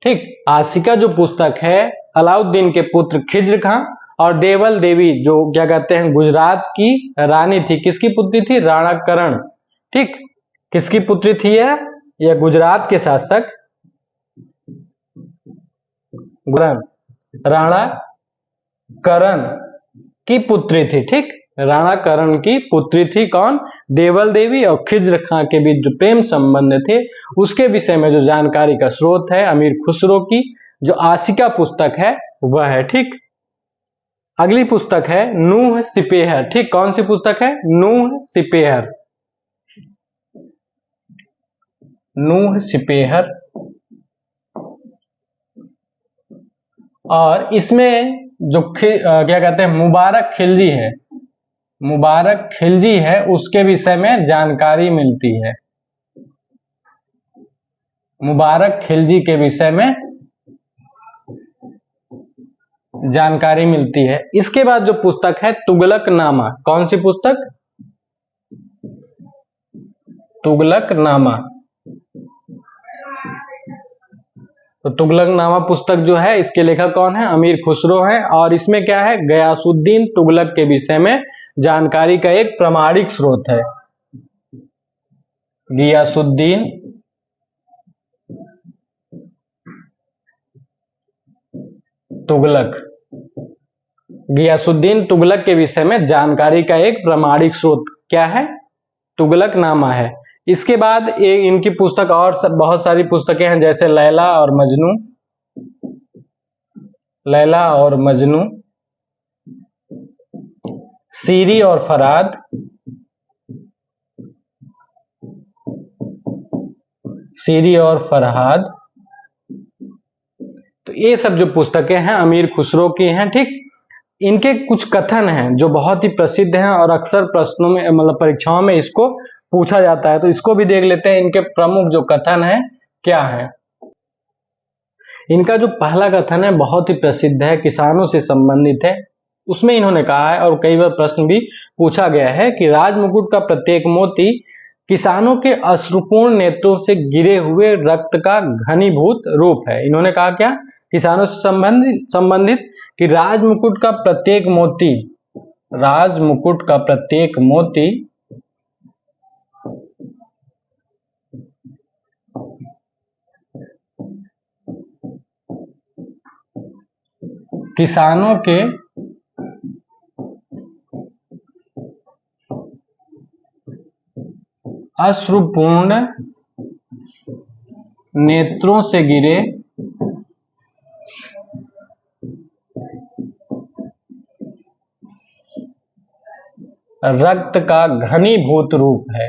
Speaker 1: ठीक, आशिका जो पुस्तक है अलाउद्दीन के पुत्र खिज्र खां और देवल देवी जो क्या कहते हैं गुजरात की रानी थी, किसकी पुत्री थी? राणा करण। ठीक, किसकी पुत्री थी यह गुजरात के शासक राणा करण की पुत्री थी। ठीक, राणा करण की पुत्री थी कौन? देवल देवी। और खिज्र खां के बीच जो प्रेम संबंध थे उसके विषय में जो जानकारी का स्रोत है अमीर खुसरो की जो आशिका पुस्तक है वह है। ठीक, अगली पुस्तक है नूह सिपेहर। ठीक, कौन सी पुस्तक है? नूह सिपेहर। नूह सिपेहर। और इसमें जो क्या कहते हैं मुबारक खिलजी है, मुबारक खिलजी है उसके विषय में जानकारी मिलती है। मुबारक खिलजी के विषय में जानकारी मिलती है। इसके बाद जो पुस्तक है तुगलकनामा। कौन सी पुस्तक? तुगलकनामा। तो तुगलकनामा पुस्तक जो है इसके लेखक कौन है? अमीर खुसरो है। और इसमें क्या है? गयासुद्दीन तुगलक के विषय में जानकारी का एक प्रामाणिक स्रोत है। गयासुद्दीन तुगलक। गयासुद्दीन तुगलक के विषय में जानकारी का एक प्रामाणिक स्रोत क्या है? तुगलकनामा है। इसके बाद इनकी पुस्तक और बहुत सारी पुस्तकें हैं जैसे लैला और मजनू, लैला और मजनू, सीरी और फराद, सीरी और फरहाद। तो ये सब जो पुस्तकें हैं अमीर खुसरो की हैं। ठीक, इनके कुछ कथन हैं जो बहुत ही प्रसिद्ध हैं और अक्सर प्रश्नों में मतलब परीक्षाओं में इसको पूछा जाता है, तो इसको भी देख लेते हैं। इनके प्रमुख जो कथन है क्या है? इनका जो पहला कथन है बहुत ही प्रसिद्ध है, किसानों से संबंधित है। उसमें इन्होंने कहा है और कई बार प्रश्न भी पूछा गया है कि राजमुकुट का प्रत्येक मोती किसानों के अश्रुपूर्ण नेत्रों से गिरे हुए रक्त का घनीभूत रूप है। इन्होंने कहा क्या? किसानों से संबंधित कि राजमुकुट का प्रत्येक मोती, राजमुकुट का प्रत्येक मोती किसानों के अश्रुपूर्ण नेत्रों से गिरे रक्त का घनीभूत रूप है।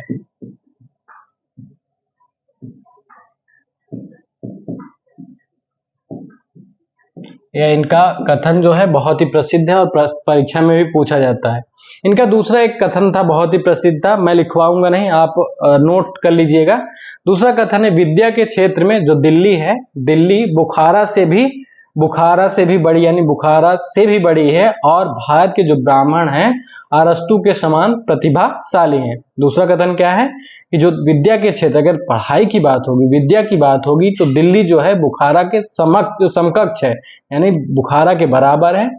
Speaker 1: यह इनका कथन जो है बहुत ही प्रसिद्ध है और परीक्षा में भी पूछा जाता है। इनका दूसरा एक कथन था बहुत ही प्रसिद्ध था, मैं लिखवाऊंगा नहीं, आप नोट कर लीजिएगा। दूसरा कथन है विद्या के क्षेत्र में जो दिल्ली है, दिल्ली बुखारा से भी बड़ी, यानी बुखारा से भी बड़ी है और भारत के जो ब्राह्मण हैं अरस्तु के समान प्रतिभाशाली हैं। दूसरा कथन क्या है कि जो विद्या के क्षेत्र, अगर पढ़ाई की बात होगी, विद्या की बात होगी तो दिल्ली जो है बुखारा के समकक्ष है, यानी बुखारा के बराबर है।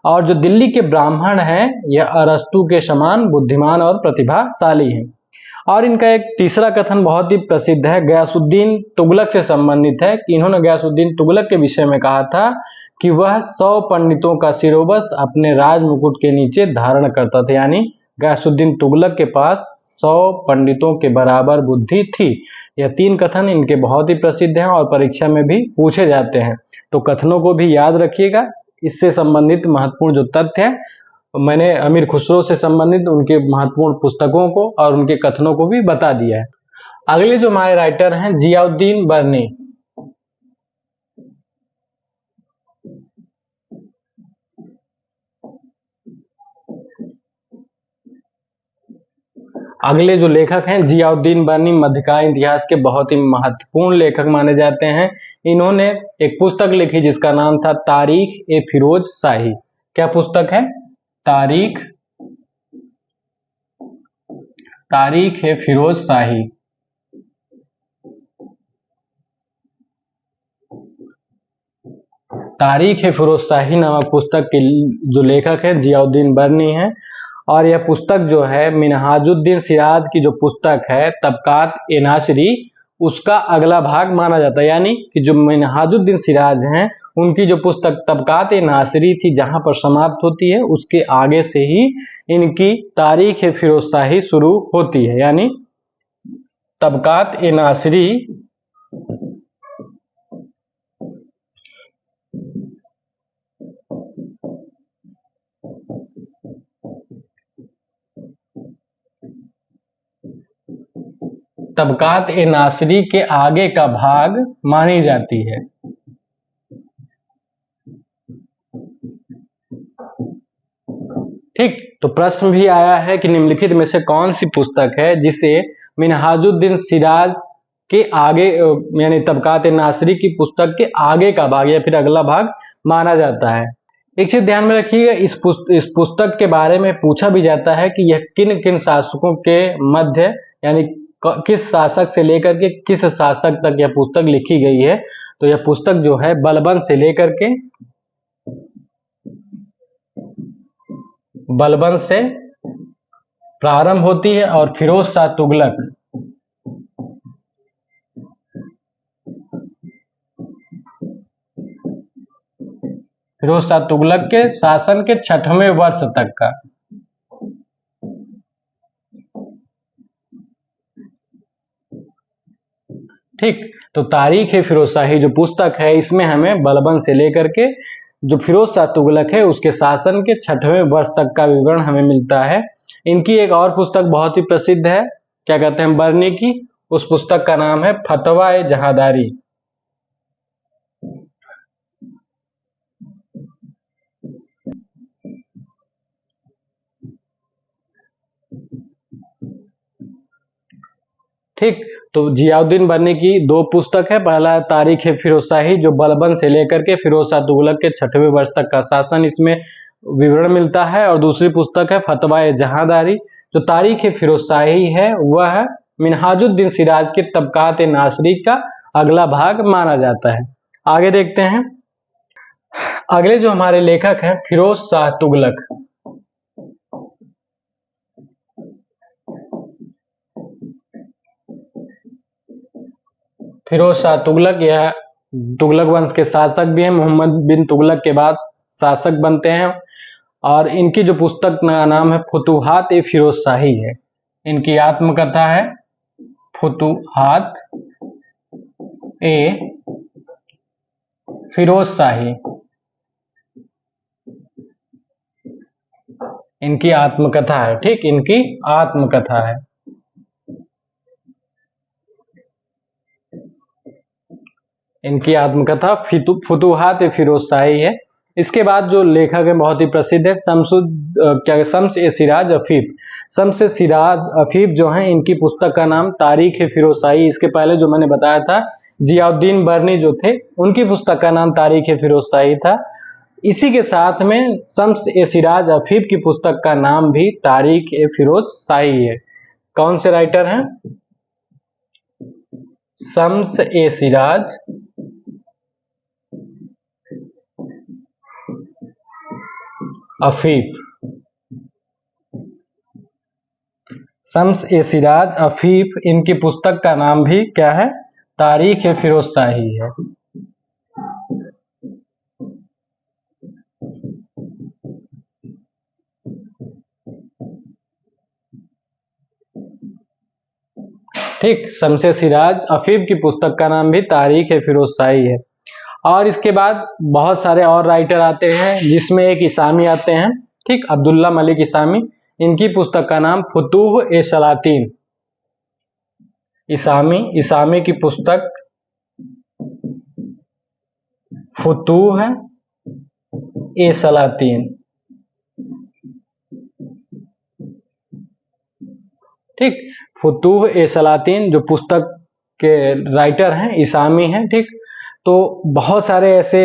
Speaker 1: और जो दिल्ली के ब्राह्मण हैं यह अरस्तु के समान बुद्धिमान और प्रतिभाशाली हैं। और इनका एक तीसरा कथन बहुत ही प्रसिद्ध है, गयासुद्दीन तुगलक से संबंधित है कि इन्होंने गयासुद्दीन तुगलक के विषय में कहा था कि वह 100 पंडितों का शिरोवस्त्र अपने राजमुकुट के नीचे धारण करता था, यानी गयासुद्दीन तुगलक के पास 100 पंडितों के बराबर बुद्धि थी। यह 3 कथन इनके बहुत ही प्रसिद्ध हैं और परीक्षा में भी पूछे जाते हैं, तो कथनों को भी याद रखिएगा। इससे संबंधित महत्वपूर्ण जो तथ्य है मैंने अमीर खुसरो से संबंधित उनके महत्वपूर्ण पुस्तकों को और उनके कथनों को भी बता दिया है। अगले जो हमारे राइटर हैं जियाउद्दीन बर्नी। अगले जो लेखक हैं जियाउद्दीन बर्नी मध्यकालीन इतिहास के बहुत ही महत्वपूर्ण लेखक माने जाते हैं। इन्होंने एक पुस्तक लिखी जिसका नाम था तारीख ए फिरोज शाही। क्या पुस्तक है? तारीख ए फिरोज शाही। तारीख ए फिरोजशाही नामक पुस्तक के जो लेखक हैं जियाउद्दीन बर्नी हैं, और यह पुस्तक जो है मिनहाजुद्दीन सिराज की जो पुस्तक है तबकात ए नासरी, उसका अगला भाग माना जाता है। यानी कि जो मिनहाजुद्दीन सिराज हैं उनकी जो पुस्तक तबकात ए नासरी थी जहां पर समाप्त होती है, उसके आगे से ही इनकी तारीख ए फिरोजशाही शुरू होती है। यानी तबकात ए नासरी तबकात ए नासरी के आगे का भाग मानी जाती है। ठीक, तो प्रश्न भी आया है कि निम्नलिखित में से कौन सी पुस्तक है जिसे मिनहाजुद्दीन सिराज के आगे यानी तबकात ए नासरी की पुस्तक के आगे का भाग या फिर अगला भाग माना जाता है। एक चीज ध्यान में रखिएगा, इस पुस्तक के बारे में पूछा भी जाता है कि यह किन किन शासकों के मध्य यानी किस शासक से लेकर के किस शासक तक यह पुस्तक लिखी गई है। तो यह पुस्तक जो है बलबन से लेकर के बलबन से प्रारंभ होती है और फिरोज शाह तुगलक के शासन के 6वें वर्ष तक का। ठीक, तो तारीख ए फिरोजशाही जो पुस्तक है इसमें हमें बलबन से लेकर के जो फिरोज शाह तुगलक है उसके शासन के 6वें वर्ष तक का विवरण हमें मिलता है। इनकी एक और पुस्तक बहुत ही प्रसिद्ध है, क्या कहते हैं, बर्नी की। उस पुस्तक का नाम है फतवा ए जहादारी। ठीक, तो जियाउद्दीन बर्नी की दो पुस्तक है, पहला तारीख ए फिरोजशाही जो बलबन से लेकर के फिरोज शाह तुगलक के 6वें वर्ष तक का शासन इसमें विवरण मिलता है, और दूसरी पुस्तक है फतवा ए जहादारी। जो तारीख ए फिरोजशाही है वह मिनहाजुद्दीन सिराज के तबकात ए नासरी का अगला भाग माना जाता है। आगे देखते हैं, अगले जो हमारे लेखक हैं फिरोज शाह तुगलक। फिरोज शाह तुगलक यह तुगलक वंश के शासक भी हैं, मोहम्मद बिन तुगलक के बाद शासक बनते हैं, और इनकी जो पुस्तक का नाम है फुतूहात ए फिरोजशाही है। इनकी आत्मकथा है फुतूहात ए फिरोजशाही। इनकी आत्मकथा है, ठीक, इनकी आत्मकथा है। इनकी आत्मकथा फुतूहात ए फिरोजशाही है। इसके बाद जो लेखक है बहुत ही प्रसिद्ध है शम्स ए सिराज अफीफ। शम्स ए सिराज अफीफ जो है इनकी पुस्तक का नाम तारीख ए फिरोजशाही। इसके पहले जो मैंने बताया था जियाउद्दीन बर्नी जो थे उनकी पुस्तक का नाम तारीख ए फिरोजशाही था। इसी के साथ में शम्स ए सिराज अफीफ की पुस्तक का नाम भी तारीख ए फिरोजशाही है। कौन से राइटर हैं? शम्स ए सिराज अफीफ। शम्स ए सिराज अफीफ, इनकी पुस्तक का नाम भी क्या है? तारीख ए फिरोजशाही है। ठीक, शम्स ए सिराज अफीफ की पुस्तक का नाम भी तारीख ए फिरोजशाही है। और इसके बाद बहुत सारे और राइटर आते हैं जिसमें एक इसामी आते हैं, ठीक, अब्दुल्ला मलिक इसामी। इनकी पुस्तक का नाम फुतूह ए सलातीन। इसामी की पुस्तक फुतूह ए सलातीन। ठीक, फुतूह ए सलातीन जो पुस्तक के राइटर हैं इसामी हैं। ठीक, तो बहुत सारे ऐसे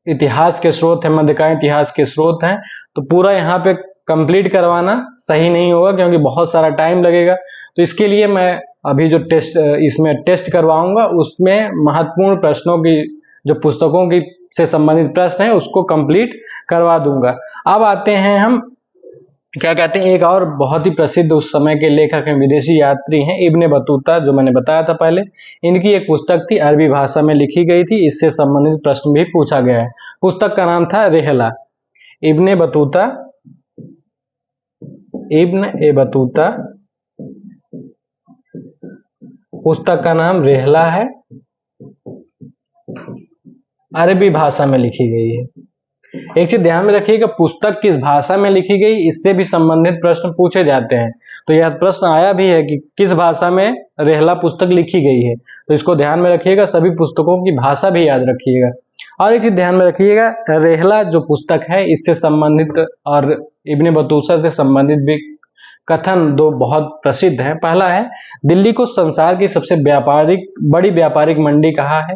Speaker 1: इतिहास के स्रोत हैं, मध्यकालीन इतिहास के स्रोत हैं, तो पूरा यहाँ पे कंप्लीट करवाना सही नहीं होगा क्योंकि बहुत सारा टाइम लगेगा। तो इसके लिए मैं अभी जो इसमें टेस्ट करवाऊंगा उसमें महत्वपूर्ण प्रश्नों की जो पुस्तकों की से संबंधित प्रश्न है उसको कंप्लीट करवा दूंगा। अब आते हैं हम क्या कहते हैं, एक और बहुत ही प्रसिद्ध उस समय के लेखक हैं, विदेशी यात्री हैं, इब्ने बतूता, जो मैंने बताया था पहले। इनकी एक पुस्तक थी, अरबी भाषा में लिखी गई थी, इससे संबंधित प्रश्न भी पूछा गया है। पुस्तक का नाम था रेहला। इब्ने बतूता, इब्न ए बतूता, पुस्तक का नाम रेहला है, अरबी भाषा में लिखी गई है। एक चीज ध्यान में रखिएगा, पुस्तक किस भाषा में लिखी गई इससे भी संबंधित प्रश्न पूछे जाते हैं। तो यह प्रश्न आया भी है कि किस भाषा में रेहला पुस्तक लिखी गई है, तो इसको ध्यान में रखिएगा, सभी पुस्तकों की भाषा भी याद रखिएगा। और एक चीज ध्यान में रखिएगा, रेहला जो पुस्तक है इससे संबंधित और इब्ने बतूता से संबंधित भी कथन दो बहुत प्रसिद्ध है। पहला है, दिल्ली को संसार की सबसे बड़ी व्यापारिक मंडी कहा है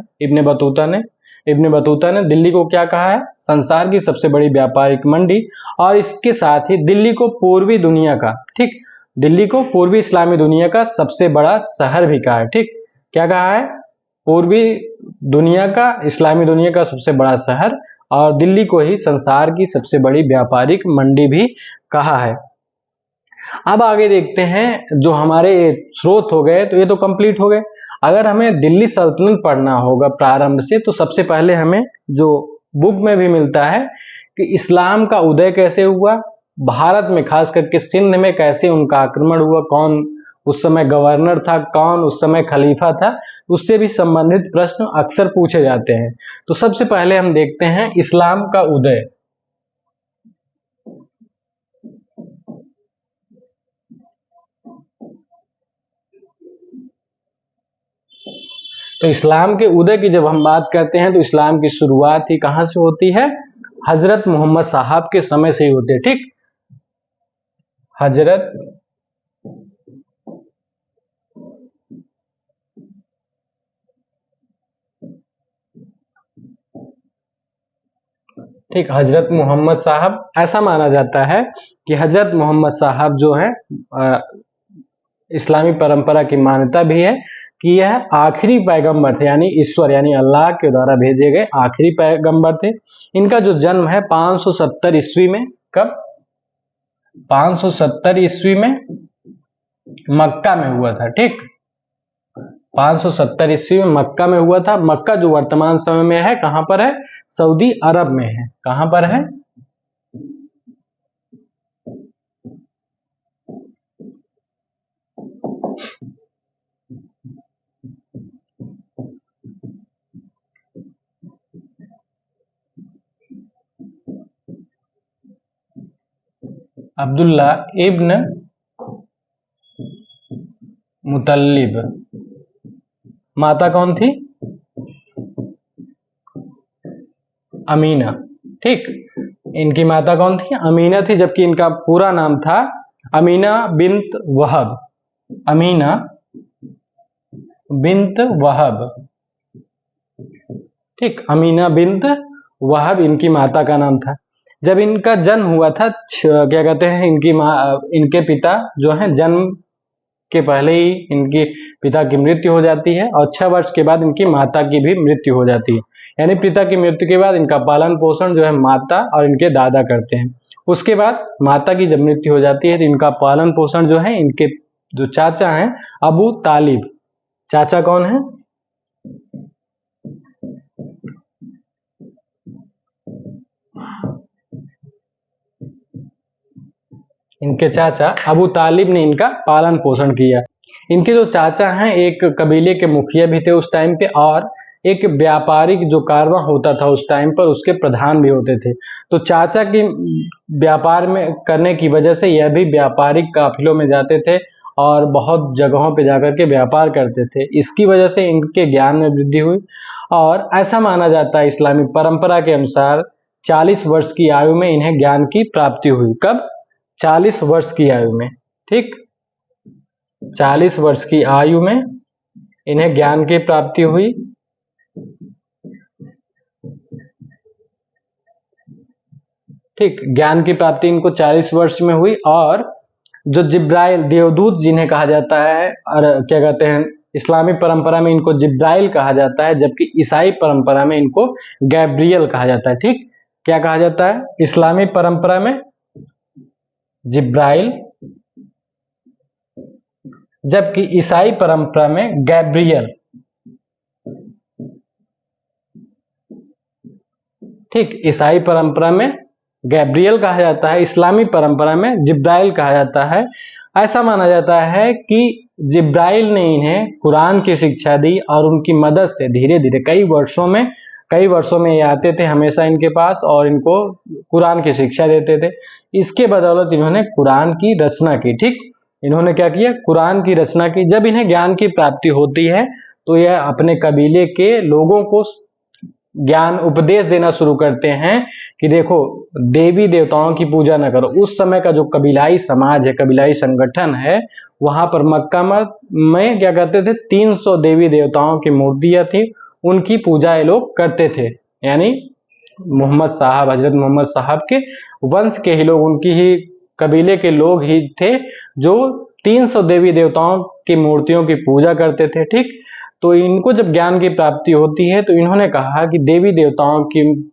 Speaker 1: इब्ने बतूता ने दिल्ली को क्या कहा है, संसार की सबसे बड़ी व्यापारिक मंडी। और इसके साथ ही दिल्ली को पूर्वी दुनिया का, ठीक, दिल्ली को पूर्वी इस्लामी दुनिया का सबसे बड़ा शहर भी कहा है। ठीक, क्या कहा है, पूर्वी दुनिया का, इस्लामी दुनिया का सबसे बड़ा शहर, और दिल्ली को ही संसार की सबसे बड़ी व्यापारिक मंडी भी कहा है। अब आगे देखते हैं, जो हमारे स्रोत हो गए तो ये तो कंप्लीट हो गए। अगर हमें दिल्ली सल्तनत पढ़ना होगा प्रारंभ से, तो सबसे पहले हमें जो बुक में भी मिलता है कि इस्लाम का उदय कैसे हुआ, भारत में खास करके सिंध में कैसे उनका आक्रमण हुआ, कौन उस समय गवर्नर था, कौन उस समय खलीफा था, उससे भी संबंधित प्रश्न अक्सर पूछे जाते हैं। तो सबसे पहले हम देखते हैं इस्लाम का उदय। तो इस्लाम के उदय की जब हम बात करते हैं तो इस्लाम की शुरुआत ही कहां से होती है, हजरत मोहम्मद साहब के समय से ही होती है। ठीक, हजरत ठीक, हजरत मोहम्मद साहब, ऐसा माना जाता है कि हजरत मोहम्मद साहब जो है, इस्लामी परंपरा की मान्यता भी है कि यह आखिरी पैगंबर थे, यानी ईश्वर यानी अल्लाह के द्वारा भेजे गए आखिरी पैगंबर थे। इनका जो जन्म है 570 ईस्वी में, कब, 570 ईस्वी में मक्का में हुआ था। ठीक, 570 ईस्वी में मक्का में हुआ था। मक्का जो वर्तमान समय में है कहां पर है, सऊदी अरब में है। कहां पर है, अब्दुल्ला इब्न मुतल्लिब। माता कौन थी, अमीना। ठीक, इनकी माता कौन थी, अमीना थी, जबकि इनका पूरा नाम था अमीना बिन्त वहब। अमीना बिन्त वहब। ठीक, अमीना बिन्त वहब इनकी माता का नाम था। जब इनका जन्म हुआ था, क्या कहते हैं, इनके पिता जो हैं, जन्म के पहले ही इनके पिता की मृत्यु हो जाती है, और 6 वर्ष के बाद इनकी माता की भी मृत्यु हो जाती है। यानी पिता की मृत्यु के बाद इनका पालन पोषण जो है माता और इनके दादा करते हैं। उसके बाद माता की जब मृत्यु हो जाती है तो इनका पालन पोषण जो है इनके जो चाचा हैं, अबू तालिब। चाचा कौन है, इनके चाचा अबू तालिब ने इनका पालन पोषण किया। इनके जो चाचा हैं एक कबीले के मुखिया भी थे उस टाइम पे, और एक व्यापारिक जो कारवां होता था उस टाइम पर उसके प्रधान भी होते थे। तो चाचा की व्यापार में करने की वजह से यह भी व्यापारिक काफिलों में जाते थे और बहुत जगहों पे जाकर के व्यापार करते थे। इसकी वजह से इनके ज्ञान में वृद्धि हुई, और ऐसा माना जाता है इस्लामी परंपरा के अनुसार 40 वर्ष की आयु में इन्हें ज्ञान की प्राप्ति हुई। कब, 40 वर्ष की आयु में। ठीक, 40 वर्ष की आयु में इन्हें ज्ञान की प्राप्ति हुई। ठीक, ज्ञान की प्राप्ति इनको 40 वर्ष में हुई। और जो जिब्राइल देवदूत जिन्हें कहा जाता है, और क्या कहते हैं, इस्लामी परंपरा में इनको जिब्राइल कहा जाता है, जबकि ईसाई परंपरा में इनको गैब्रियल कहा जाता है। ठीक, क्या कहा जाता है? इस्लामी परंपरा में जिब्राइल, जबकि ईसाई परंपरा में गैब्रियल। ठीक, ईसाई परंपरा में गैब्रियल कहा जाता है, इस्लामी परंपरा में जिब्राइल कहा जाता है। ऐसा माना जाता है कि जिब्राइल ने इन्हें कुरान की शिक्षा दी और उनकी मदद से धीरे धीरे कई वर्षों में ये आते थे हमेशा इनके पास और इनको कुरान की शिक्षा देते थे। इसके बदौलत इन्होंने कुरान की रचना की। ठीक, इन्होंने क्या किया? कुरान की रचना की। जब इन्हें ज्ञान की प्राप्ति होती है तो यह अपने कबीले के लोगों को ज्ञान उपदेश देना शुरू करते हैं कि देखो, देवी देवताओं की पूजा न करो। उस समय का जो कबीलाई समाज है, कबीलाई संगठन है, वहां पर मक्का में क्या करते थे? 300 देवी देवताओं की मूर्तियां थी, उनकी पूजा ये लोग करते थे। यानी मोहम्मद साहब, हजरत मोहम्मद साहब के वंश के ही लोग, उनकी ही कबीले के लोग ही थे जो 300 देवी देवताओं की मूर्तियों की पूजा करते थे। ठीक, तो इनको जब ज्ञान की प्राप्ति होती है तो इन्होंने कहा कि देवी देवताओं की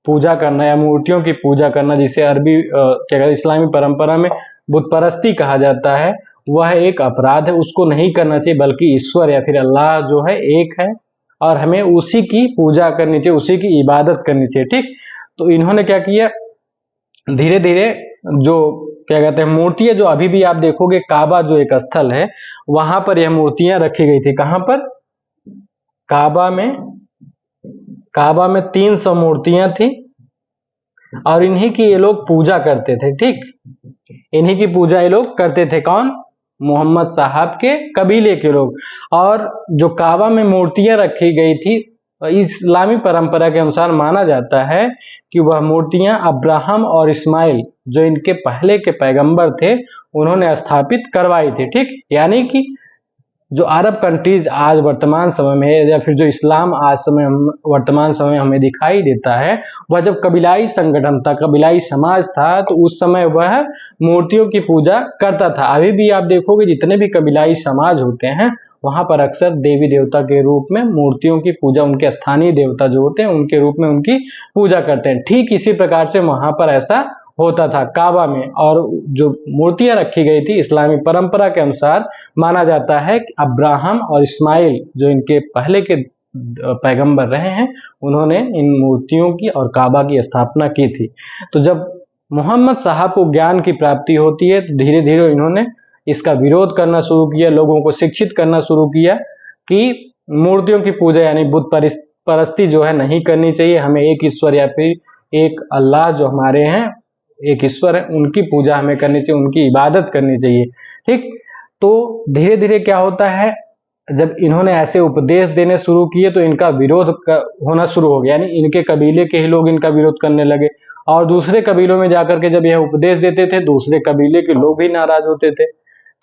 Speaker 1: पूजा करना या मूर्तियों की पूजा करना, जिसे अरबी क्या कहते हैं, इस्लामी परंपरा में बुत परस्ती कहा जाता है, वह एक अपराध है। उसको नहीं करना चाहिए, बल्कि ईश्वर या फिर अल्लाह जो है एक है और हमें उसी की पूजा करनी चाहिए, उसी की इबादत करनी चाहिए। ठीक, तो इन्होंने क्या किया? धीरे धीरे जो क्या कहते हैं मूर्तियां, जो अभी भी आप देखोगे काबा जो एक स्थल है, वहां पर यह मूर्तियां रखी गई थी। कहां पर? काबा में 300 मूर्तियां थी और इन्हीं की ये लोग पूजा करते थे। ठीक, इन्हीं की पूजा ये लोग करते थे। कौन? मोहम्मद साहब के कबीले के लोग। और जो काबा में मूर्तियां रखी गई थी, इस्लामी परंपरा के अनुसार माना जाता है कि वह मूर्तियां अब्राहम और इस्माइल, जो इनके पहले के पैगंबर थे, उन्होंने स्थापित करवाई थी। ठीक, यानी कि जो अरब कंट्रीज आज वर्तमान समय में, या फिर जो इस्लाम आज वर्तमान समय में हमें दिखाई देता है, वह जब कबीलाई संगठन था, कबीलाई समाज था, तो उस समय वह मूर्तियों की पूजा करता था। अभी भी आप देखोगे जितने भी कबीलाई समाज होते हैं, वहां पर अक्सर देवी देवता के रूप में मूर्तियों की पूजा, उनके स्थानीय देवता जो होते हैं उनके रूप में उनकी पूजा करते हैं। ठीक इसी प्रकार से वहां पर ऐसा होता था काबा में। और जो मूर्तियां रखी गई थी, इस्लामी परंपरा के अनुसार माना जाता है कि अब्राहम और इस्माइल, जो इनके पहले के पैगंबर रहे हैं, उन्होंने इन मूर्तियों की और काबा की स्थापना की थी। तो जब मोहम्मद साहब को ज्ञान की प्राप्ति होती है तो धीरे धीरे इन्होंने इसका विरोध करना शुरू किया, लोगों को शिक्षित करना शुरू किया कि मूर्तियों की पूजा यानी बुत परस्ती जो है नहीं करनी चाहिए, हमें एक ईश्वर या फिर एक अल्लाह जो हमारे हैं, एक ईश्वर है, उनकी पूजा हमें करनी चाहिए, उनकी इबादत करनी चाहिए। ठीक, तो धीरे धीरे क्या होता है, जब इन्होंने ऐसे उपदेश देने शुरू किए तो इनका विरोध होना शुरू हो गया, यानी इनके कबीले के ही लोग इनका विरोध करने लगे। और दूसरे कबीलों में जाकर के जब यह उपदेश देते थे, दूसरे कबीले के लोग भी नाराज होते थे,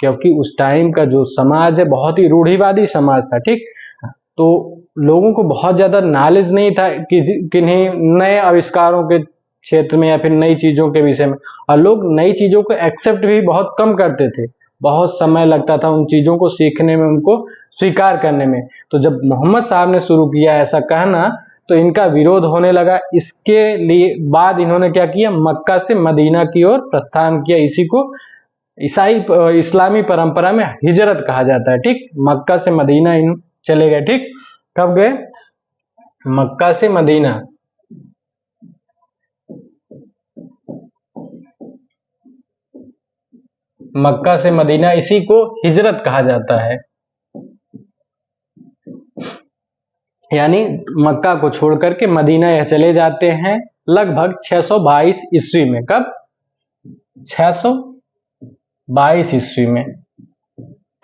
Speaker 1: क्योंकि उस टाइम का जो समाज है बहुत ही रूढ़िवादी समाज था। ठीक, तो लोगों को बहुत ज्यादा नॉलेज नहीं था कि किन्हीं नए आविष्कारों के क्षेत्र में या फिर नई चीजों के विषय में, और लोग नई चीजों को एक्सेप्ट भी बहुत कम करते थे। बहुत समय लगता था उन चीजों को सीखने में, उनको स्वीकार करने में। तो जब मोहम्मद साहब ने शुरू किया ऐसा कहना, तो इनका विरोध होने लगा। इसके लिए बाद इन्होंने क्या किया, मक्का से मदीना की ओर प्रस्थान किया। इसी को इस्लामी परंपरा में हिजरत कहा जाता है। ठीक, मक्का से मदीना इन चले गए। ठीक, कब गए? मक्का से मदीना। मक्का से मदीना, इसी को हिजरत कहा जाता है। यानी मक्का को छोड़ करके मदीना यह चले जाते हैं लगभग 622 ईस्वी में। कब? 622 ईस्वी में।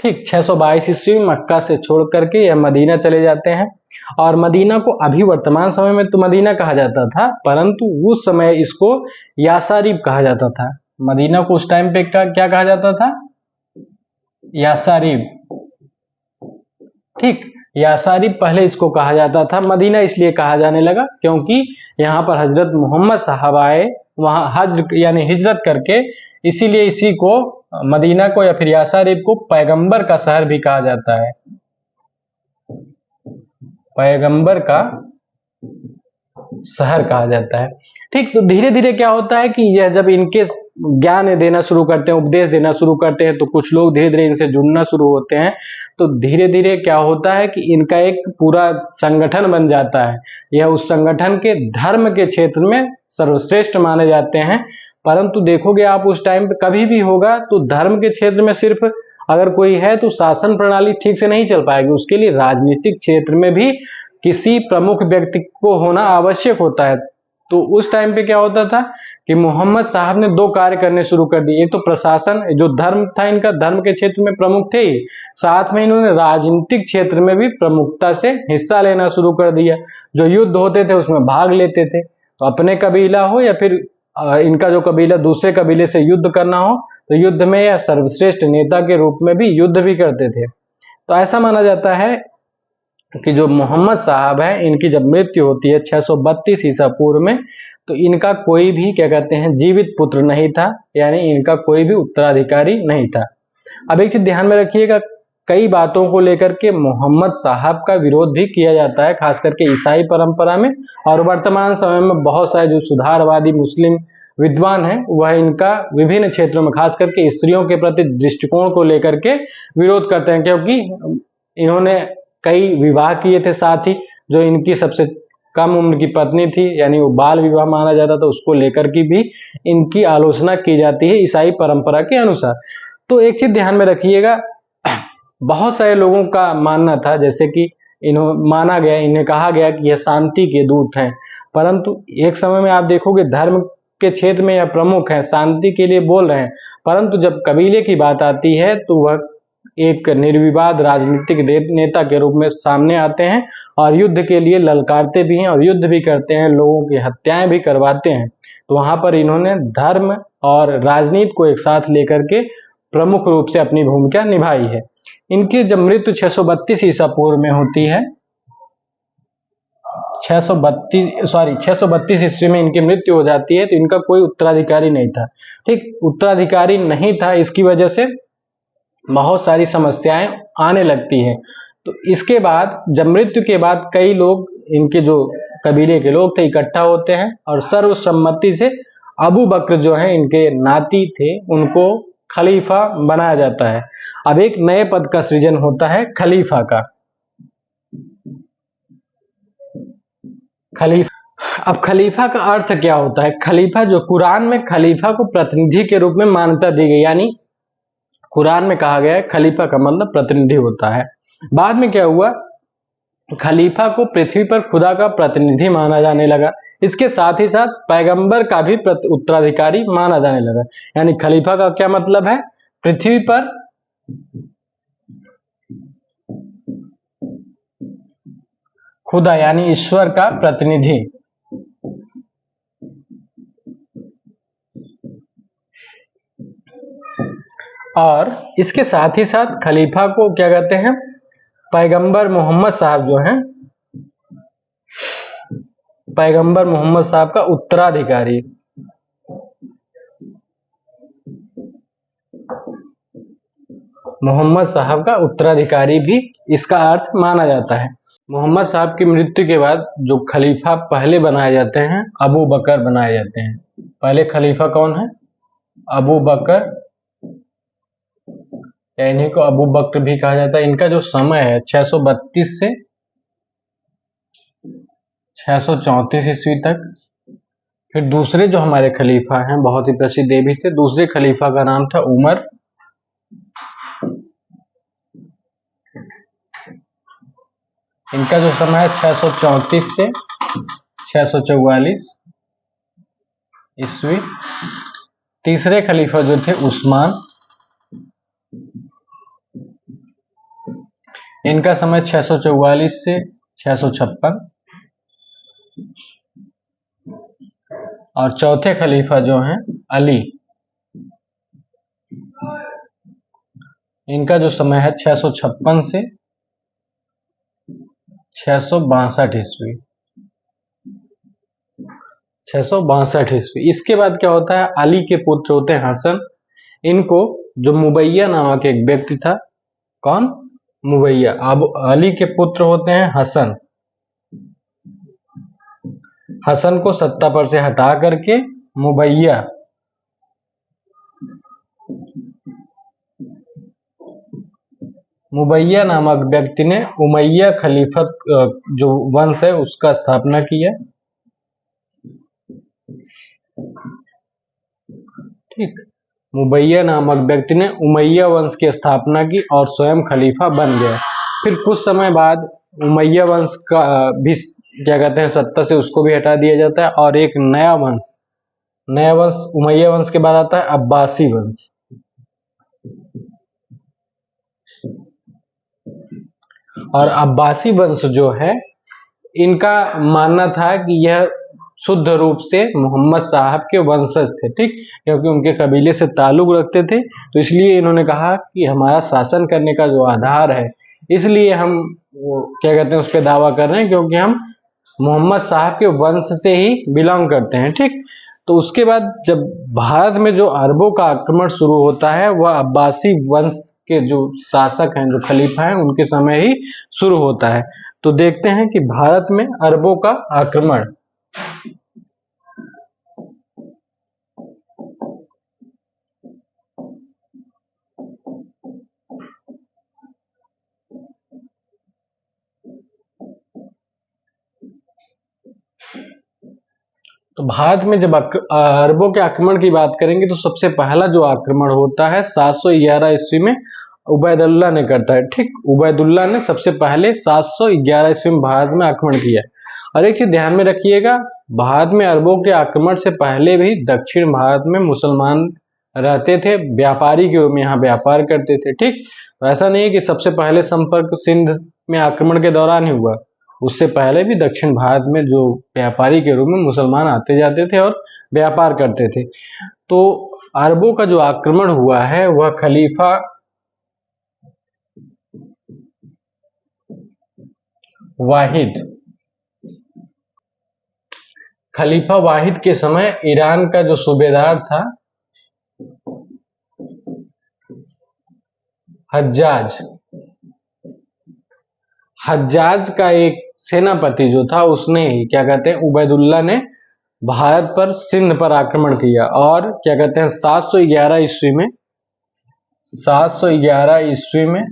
Speaker 1: ठीक, 622 ईस्वी में मक्का से छोड़ करके यह मदीना चले जाते हैं। और मदीना को अभी वर्तमान समय में तो मदीना कहा जाता था, परंतु उस समय इसको यासारिब कहा जाता था। मदीना को उस टाइम पे क्या कहा जाता था? यासारिब। ठीक, यासारिब पहले इसको कहा जाता था। मदीना इसलिए कहा जाने लगा क्योंकि यहाँ पर हजरत मोहम्मद साहब आए, वहां हज यानी हिजरत करके, इसीलिए इसी को मदीना को या फिर यासारिब को पैगंबर का शहर भी कहा जाता है। पैगंबर का शहर कहा जाता है। ठीक, तो धीरे धीरे क्या होता है कि यह जब इनके ज्ञान देना शुरू करते हैं, उपदेश देना शुरू करते हैं, तो कुछ लोग धीरे धीरे इनसे जुड़ना शुरू होते हैं। तो धीरे धीरे क्या होता है कि इनका एक पूरा संगठन बन जाता है। यह उस संगठन के धर्म के क्षेत्र में सर्वश्रेष्ठ माने जाते हैं। परंतु देखोगे आप उस टाइम पे कभी भी होगा तो धर्म के क्षेत्र में सिर्फ अगर कोई है तो शासन प्रणाली ठीक से नहीं चल पाएगी, उसके लिए राजनीतिक क्षेत्र में भी किसी प्रमुख व्यक्ति को होना आवश्यक होता है। तो उस टाइम पे क्या होता था कि मोहम्मद साहब ने दो कार्य करने शुरू कर दिए। एक तो प्रशासन, जो धर्म था इनका, धर्म के क्षेत्र में प्रमुख थे ही, साथ में इन्होंने राजनीतिक क्षेत्र में भी प्रमुखता से हिस्सा लेना शुरू कर दिया। जो युद्ध होते थे उसमें भाग लेते थे, तो अपने कबीला हो या फिर इनका जो कबीला दूसरे कबीले से युद्ध करना हो, तो युद्ध में या सर्वश्रेष्ठ नेता के रूप में भी युद्ध भी करते थे। तो ऐसा माना जाता है कि जो मोहम्मद साहब है, इनकी जब मृत्यु होती है 632 ईसा पूर्व में, तो इनका कोई भी क्या कहते हैं जीवित पुत्र नहीं था, यानी इनका कोई भी उत्तराधिकारी नहीं था। अब एक चीज ध्यान में रखिएगा, कई बातों को लेकर के मोहम्मद साहब का विरोध भी किया जाता है, खास करके ईसाई परंपरा में। और वर्तमान समय में बहुत सारे जो सुधारवादी मुस्लिम विद्वान हैं वह इनका विभिन्न क्षेत्रों में खास करके स्त्रियों के प्रति दृष्टिकोण को लेकर के विरोध करते हैं, क्योंकि इन्होंने कई विवाह किए थे। साथ ही जो इनकी सबसे कम उम्र की पत्नी थी, यानी वो बाल विवाह माना जाता था, उसको लेकर के भी इनकी आलोचना की जाती है ईसाई परंपरा के अनुसार। तो एक चीज ध्यान में रखिएगा, बहुत सारे लोगों का मानना था, जैसे कि माना गया, इन्हें कहा गया कि यह शांति के दूत हैं। परंतु एक समय में आप देखोगे धर्म के क्षेत्र में यह प्रमुख है, शांति के लिए बोल रहे हैं, परंतु जब कबीले की बात आती है तो वह एक निर्विवाद राजनीतिक नेता के रूप में सामने आते हैं और युद्ध के लिए ललकारते भी हैं और युद्ध भी करते हैं, लोगों की हत्याएं भी करवाते हैं। तो वहां पर इन्होंने धर्म और राजनीति को एक साथ लेकर के प्रमुख रूप से अपनी भूमिका निभाई है। इनकी जब मृत्यु 632 ईसा पूर्व में होती है, 632 ईस्वी में इनकी मृत्यु हो जाती है, तो इनका कोई उत्तराधिकारी नहीं था। ठीक, उत्तराधिकारी नहीं था, इसकी वजह से बहुत सारी समस्याएं आने लगती हैं। तो इसके बाद जब मृत्यु के बाद कई लोग, इनके जो कबीले के लोग थे, इकट्ठा होते हैं और सर्वसम्मति से अबू बकर जो है इनके नाती थे, उनको खलीफा बनाया जाता है। अब एक नए पद का सृजन होता है खलीफा का। खलीफा, अब खलीफा का अर्थ क्या होता है? खलीफा, जो कुरान में खलीफा को प्रतिनिधि के रूप में मान्यता दी गई, यानी कुरान में कहा गया है खलीफा का मतलब प्रतिनिधि होता है। बाद में क्या हुआ, खलीफा को पृथ्वी पर खुदा का प्रतिनिधि माना जाने लगा। इसके साथ ही साथ पैगंबर का भी उत्तराधिकारी माना जाने लगा। यानी खलीफा का क्या मतलब है? पृथ्वी पर खुदा यानी ईश्वर का प्रतिनिधि। और इसके साथ ही साथ खलीफा को क्या कहते हैं? पैगंबर मोहम्मद साहब जो हैं, पैगंबर मोहम्मद साहब का उत्तराधिकारी। मोहम्मद साहब का उत्तराधिकारी भी इसका अर्थ माना जाता है। मोहम्मद साहब की मृत्यु के बाद जो खलीफा पहले बनाए जाते हैं, अबू बकर बनाए जाते हैं। पहले खलीफा कौन है? अबू बकर, या इन्हीं को अबू बकर भी कहा जाता है। इनका जो समय है 632 से 634 ईस्वी तक। फिर दूसरे जो हमारे खलीफा हैं, बहुत ही प्रसिद्ध भी थे। दूसरे खलीफा का नाम था उमर। इनका जो समय है 634 से 644 ईस्वी। तीसरे खलीफा जो थे उस्मान, इनका समय 644 से 656। और चौथे खलीफा जो हैं अली, इनका जो समय है 656 से 662 ईस्वी। 662 ईस्वी। इसके बाद क्या होता है, अली के पुत्र होते हैं हसन। इनको जो मुबैया नामक एक व्यक्ति था, कौन? मुबैया। अब अली के पुत्र होते हैं हसन। हसन को सत्ता पर से हटा करके मुबैया नामक व्यक्ति ने उमैया खलीफत जो वंश है उसका स्थापना किया। ठीक, मुबैया नामक व्यक्ति ने उमैया वंश की स्थापना की और स्वयं खलीफा बन गया। फिर कुछ समय बाद उमैया वंश का भी क्या कहते हैं सत्ता से उसको भी हटा दिया जाता है और एक नया वंश उमैया वंश के बाद आता है अब्बासी वंश। और अब्बासी वंश जो है इनका मानना था कि यह शुद्ध रूप से मोहम्मद साहब के वंशज थे। ठीक, क्योंकि उनके कबीले से ताल्लुक रखते थे, तो इसलिए इन्होंने कहा कि हमारा शासन करने का जो आधार है, इसलिए हम क्या कहते हैं उस पर दावा कर रहे हैं क्योंकि हम मोहम्मद साहब के वंश से ही बिलोंग करते हैं। ठीक, तो उसके बाद जब भारत में जो अरबों का आक्रमण शुरू होता है वह अब्बासी वंश के जो शासक हैं, जो खलीफा हैं, उनके समय ही शुरू होता है। तो देखते हैं कि भारत में अरबों का आक्रमण। तो भारत में जब अरबों के आक्रमण की बात करेंगे तो सबसे पहला जो आक्रमण होता है 711 ईस्वी में उबैदुल्ला ने करता है। ठीक, उबैदुल्ला ने सबसे पहले 711 ईस्वी में भारत में आक्रमण किया। और एक चीज ध्यान में रखिएगा, भारत में अरबों के आक्रमण से पहले भी दक्षिण भारत में मुसलमान रहते थे, व्यापारी के रूप में यहाँ व्यापार करते थे। ठीक, तो ऐसा नहीं है कि सबसे पहले संपर्क सिंध में आक्रमण के दौरान ही हुआ, उससे पहले भी दक्षिण भारत में जो व्यापारी के रूप में मुसलमान आते जाते थे और व्यापार करते थे। तो अरबों का जो आक्रमण हुआ है वह खलीफा वाहिद के समय ईरान का जो सूबेदार था हज्जाज का एक सेनापति जो था, उसने ही क्या कहते हैं उबैदुल्ला ने भारत पर सिंध पर आक्रमण किया और क्या कहते हैं 711 ईस्वी में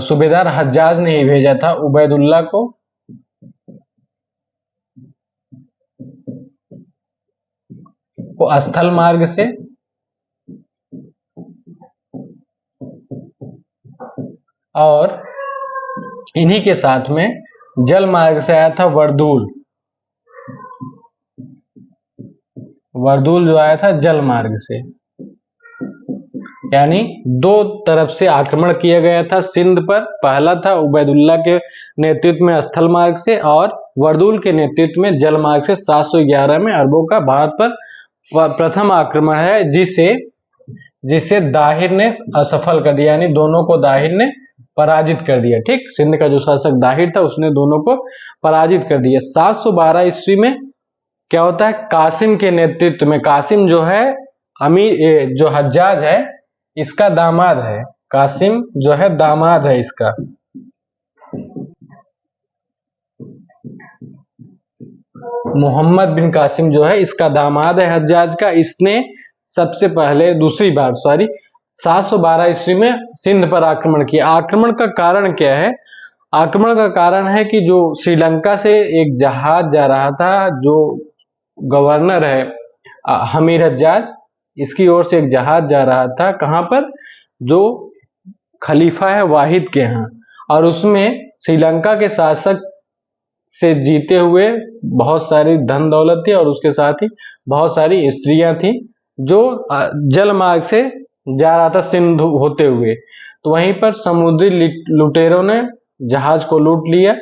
Speaker 1: सूबेदार हज्जाज ने ही भेजा था उबैदुल्ला को स्थल मार्ग से और इन्हीं के साथ में जल मार्ग से आया था वर्दुल जो आया था जल मार्ग से। यानी दो तरफ से आक्रमण किया गया था सिंध पर। पहला था उबैदुल्ला के नेतृत्व में स्थल मार्ग से और वर्दुल के नेतृत्व में जल मार्ग से। 711 में अरबों का भारत पर प्रथम आक्रमण है, जिसे दाहिर ने असफल कर दिया, यानी दोनों को दाहिर ने पराजित कर दिया। ठीक, सिंध का जो शासक दाहिर था उसने दोनों को पराजित कर दिया। 712 ईस्वी में क्या होता है, कासिम के नेतृत्व में, कासिम जो है जो हज्जाज है इसका दामाद है, कासिम जो है दामाद है इसका। मोहम्मद बिन कासिम जो है इसका दामाद है हज्जाज का। इसने सबसे पहले 712 ईस्वी में सिंध पर आक्रमण किया। आक्रमण का कारण क्या है? आक्रमण का कारण है कि जो श्रीलंका से एक जहाज जा रहा था, जो गवर्नर है हमीर हज्जाज, इसकी ओर से एक जहाज जा रहा था कहां पर, जो खलीफा है वाहिद के यहाँ, और उसमें श्रीलंका के शासक से जीते हुए बहुत सारी धन दौलत थी और उसके साथ ही बहुत सारी स्त्रियां थी, जो जल मार्ग से जा रहा था सिंध होते हुए। तो वहीं पर समुद्री लुटेरों ने जहाज को लूट लिया।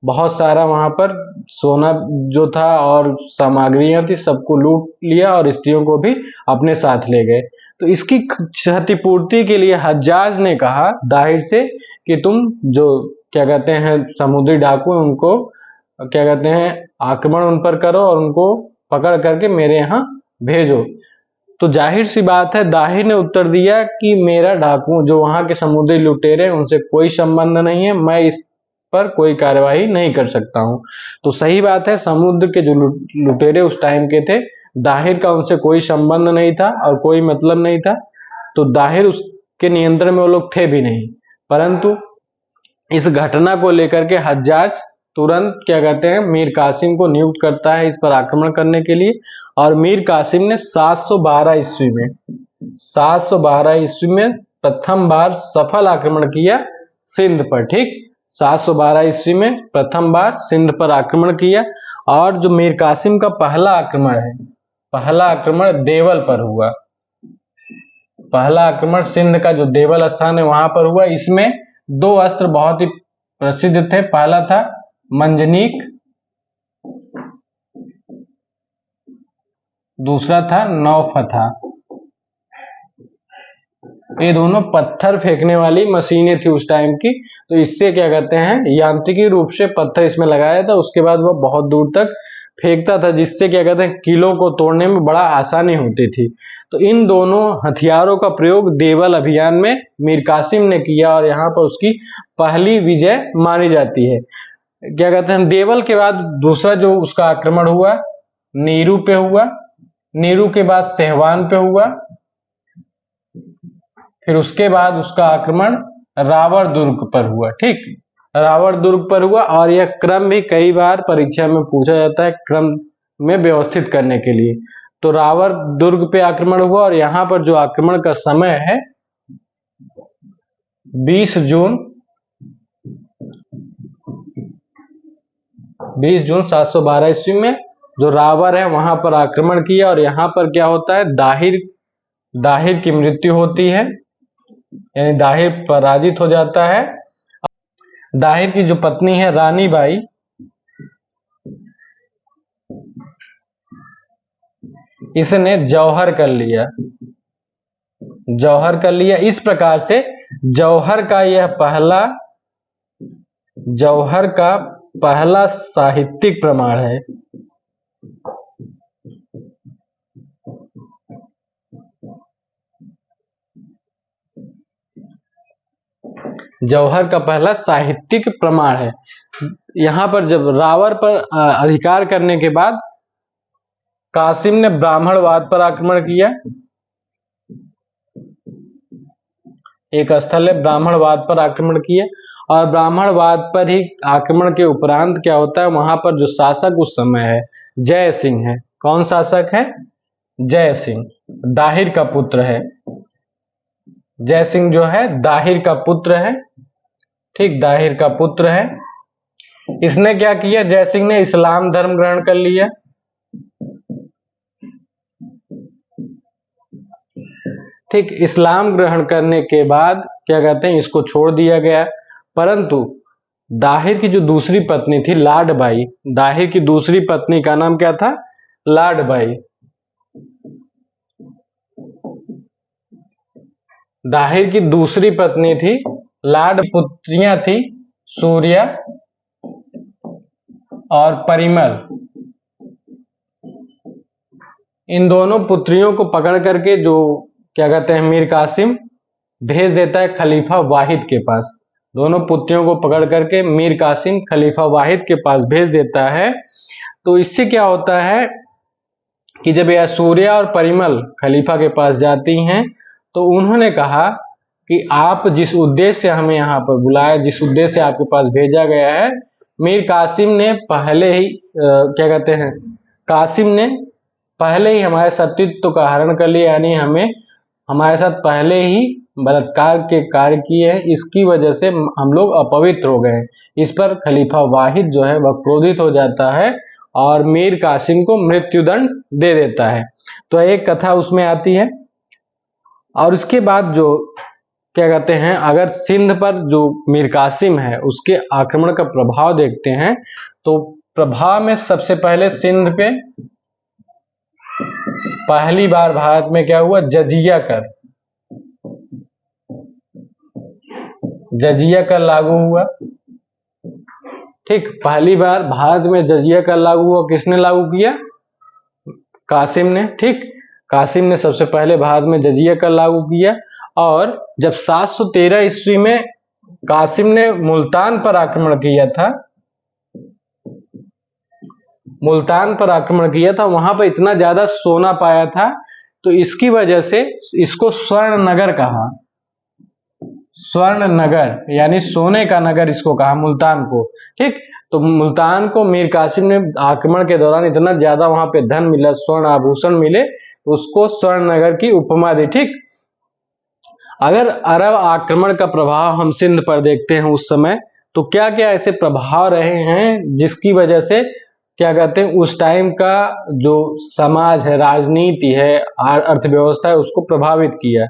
Speaker 1: बहुत सारा वहां पर सोना जो था और सामग्रियां थी सबको लूट लिया और स्त्रियों को भी अपने साथ ले गए। तो इसकी क्षतिपूर्ति के लिए हज्जाज ने कहा दाहिर से कि तुम जो क्या कहते हैं समुद्री डाकू, उनको क्या कहते हैं आक्रमण उन पर करो और उनको पकड़ करके मेरे यहाँ भेजो। तो जाहिर सी बात है दाहिर ने उत्तर दिया कि मेरा डाकू जो वहां के समुद्री लुटेरे उनसे कोई संबंध नहीं है, मैं इस पर कोई कार्यवाही नहीं कर सकता हूं। तो सही बात है, समुद्र के जो लुटेरे उस टाइम के थे, दाहिर का उनसे कोई संबंध नहीं था और कोई मतलब नहीं था, तो दाहिर उसके नियंत्रण में वो लोग थे भी नहीं। परंतु इस घटना को लेकर के हज्जाज तुरंत क्या कहते हैं, मीर कासिम को नियुक्त करता है इस पर आक्रमण करने के लिए। और मीर कासिम ने 712 ईस्वी में प्रथम बार सफल आक्रमण किया सिंध पर। ठीक, 712 ईस्वी में प्रथम बार सिंध पर आक्रमण किया। और जो मीर कासिम का पहला आक्रमण है, पहला आक्रमण देवल पर हुआ। पहला आक्रमण सिंध का जो देवल स्थान है वहां पर हुआ। इसमें दो अस्त्र बहुत ही प्रसिद्ध थे। पहला था मंजनीक, दूसरा था नौफथा। ये दोनों पत्थर फेंकने वाली मशीनें थी उस टाइम की। तो इससे क्या कहते हैं, यांत्रिकी रूप से पत्थर इसमें लगाया था, उसके बाद वह बहुत दूर तक फेंकता था, जिससे क्या कहते हैं, किलों को तोड़ने में बड़ा आसानी होती थी। तो इन दोनों हथियारों का प्रयोग देवल अभियान में मीर कासिम ने किया और यहाँ पर उसकी पहली विजय मानी जाती है। क्या कहते हैं, देवल के बाद दूसरा जो उसका आक्रमण हुआ नीरू पे हुआ। नीरू के बाद सेहवान पे हुआ। फिर उसके बाद उसका आक्रमण रावण दुर्ग पर हुआ। ठीक, रावण दुर्ग पर हुआ। और यह क्रम भी कई बार परीक्षा में पूछा जाता है, क्रम में व्यवस्थित करने के लिए। तो रावण दुर्ग पे आक्रमण हुआ और यहाँ पर जो आक्रमण का समय है 20 जून 712 ईस्वी में जो रावण है वहां पर आक्रमण किया। और यहाँ पर क्या होता है, दाहिर की मृत्यु होती है, यानी दाहिर पराजित हो जाता है। दाहिर की जो पत्नी है रानी बाई, इसने जौहर कर लिया। इस प्रकार से जौहर का पहला साहित्यिक प्रमाण है। जौहर का पहला साहित्यिक प्रमाण है। यहां पर जब रावण पर अधिकार करने के बाद कासिम ने ब्राह्मणवाद पर आक्रमण किया। एक स्थल है, ब्राह्मणवाद पर आक्रमण किया। और ब्राह्मणवाद पर ही आक्रमण के उपरांत क्या होता है, वहां पर जो शासक उस समय है जय सिंह है। कौन शासक है? जय सिंह, दाहिर का पुत्र है। जय सिंह जो है दाहिर का पुत्र है। ठीक, दाहिर का पुत्र है। इसने क्या किया, जय सिंह ने इस्लाम धर्म ग्रहण कर लिया। ठीक, इस्लाम ग्रहण करने के बाद क्या कहते हैं, इसको छोड़ दिया गया। परंतु दाहिर की जो दूसरी पत्नी थी लाडबाई, दाहिर की दूसरी पत्नी का नाम क्या था? लाडबाई। दाहिर की दूसरी पत्नी थी लाड, पुत्रियां थी सूर्या और परिमल। इन दोनों पुत्रियों को पकड़ करके जो क्या कहते हैं, मीर कासिम भेज देता है खलीफा वाहिद के पास। दोनों पुत्रियों को पकड़ करके मीर कासिम खलीफा वाहिद के पास भेज देता है। तो इससे क्या होता है कि जब यह सूर्या और परिमल खलीफा के पास जाती हैं तो उन्होंने कहा कि आप जिस उद्देश्य से हमें यहाँ पर बुलाया, जिस उद्देश्य से आपके पास भेजा गया है, मीर कासिम ने पहले ही क्या कहते हैं, कासिम ने पहले ही हमारे सतीत्व का हरण कर लिया, यानी हमारे साथ पहले ही बलात्कार के कार्य किए हैं, इसकी वजह से हम लोग अपवित्र हो गए। इस पर खलीफा वाहिद जो है वह क्रोधित हो जाता है और मीर कासिम को मृत्युदंड दे देता है। तो एक कथा उसमें आती है। और उसके बाद जो क्या कहते हैं, अगर सिंध पर जो मीर कासिम है उसके आक्रमण का प्रभाव देखते हैं तो प्रभाव में सबसे पहले सिंध पे पहली बार भारत में क्या हुआ, जजिया कर लागू हुआ। ठीक, पहली बार भारत में जजिया कर लागू हुआ। किसने लागू किया? कासिम ने। ठीक, कासिम ने सबसे पहले भारत में जजिया कर लागू किया। और जब 713 ईस्वी में कासिम ने मुल्तान पर आक्रमण किया था, मुल्तान पर आक्रमण किया था, वहां पर इतना ज्यादा सोना पाया था, तो इसकी वजह से इसको स्वर्ण नगर कहा, स्वर्ण नगर यानी सोने का नगर इसको कहा मुल्तान को। ठीक, तो मुल्तान को मीर कासिम ने आक्रमण के दौरान इतना ज्यादा वहां पे धन मिला, स्वर्ण आभूषण मिले, तो उसको स्वर्ण नगर की उपमा दी। ठीक, अगर अरब आक्रमण का प्रभाव हम सिंध पर देखते हैं उस समय, तो क्या क्या ऐसे प्रभाव रहे हैं जिसकी वजह से क्या कहते हैं उस टाइम का जो समाज है, राजनीति है, अर्थव्यवस्था है, उसको प्रभावित किया।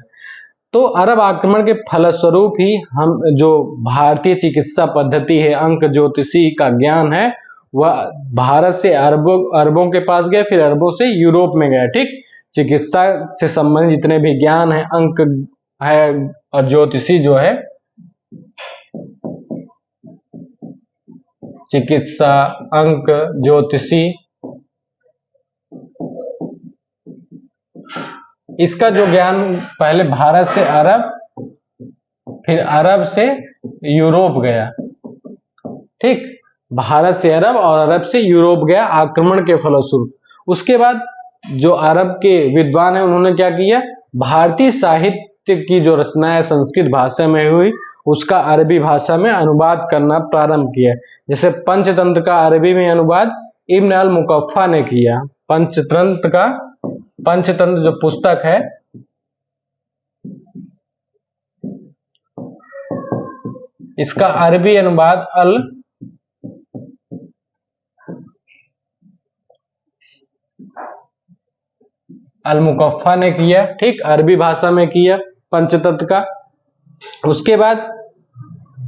Speaker 1: तो अरब आक्रमण के फलस्वरूप ही हम जो भारतीय चिकित्सा पद्धति है, अंक ज्योतिषी का ज्ञान है, वह भारत से अरबों के पास गया, फिर अरबों से यूरोप में गया। ठीक, चिकित्सा से संबंधित जितने भी ज्ञान है, अंक है और ज्योतिषी जो है, चिकित्सा, अंक, ज्योतिषी, इसका जो ज्ञान पहले भारत से अरब, फिर अरब से यूरोप गया। ठीक, भारत से अरब और अरब से यूरोप गया आक्रमण के फलस्वरूप। उसके बाद जो अरब के विद्वान है, उन्होंने क्या किया, भारतीय साहित्य की जो रचनाएं संस्कृत भाषा में हुई, उसका अरबी भाषा में अनुवाद करना प्रारंभ किया। जैसे पंचतंत्र का अरबी में अनुवाद इब्न अल मुकफ्फा ने किया। पंचतंत्र जो पुस्तक है, इसका अरबी अनुवाद अल मुकफ्फा ने किया। ठीक, अरबी भाषा में किया पंचतंत्र का। उसके बाद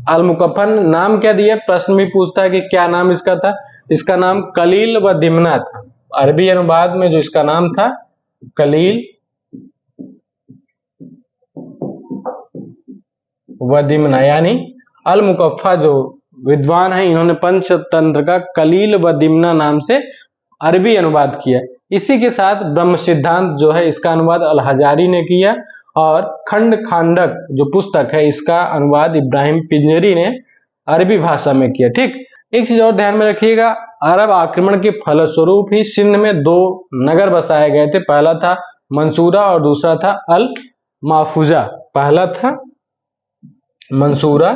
Speaker 1: अल मुकफ्फा ने नाम क्या दिया, प्रश्न भी पूछता है कि क्या नाम इसका था। इसका नाम कलील व दिमना था। अरबी अनुवाद में जो इसका नाम था कलील व दिमना, यानी अल मुकफ्फा जो विद्वान है, इन्होंने पंचतंत्र का कलील व दिमना नाम से अरबी अनुवाद किया। इसी के साथ ब्रह्म सिद्धांत जो है, इसका अनुवाद अल हजारी ने किया, और खंड खांडक जो पुस्तक है, इसका अनुवाद इब्राहिम पिंजरी ने अरबी भाषा में किया। ठीक, एक चीज और ध्यान में रखिएगा, अरब आक्रमण के फलस्वरूप ही सिंध में दो नगर बसाए गए थे। पहला था मंसूरा और दूसरा था अल महफूजा। पहला था मंसूरा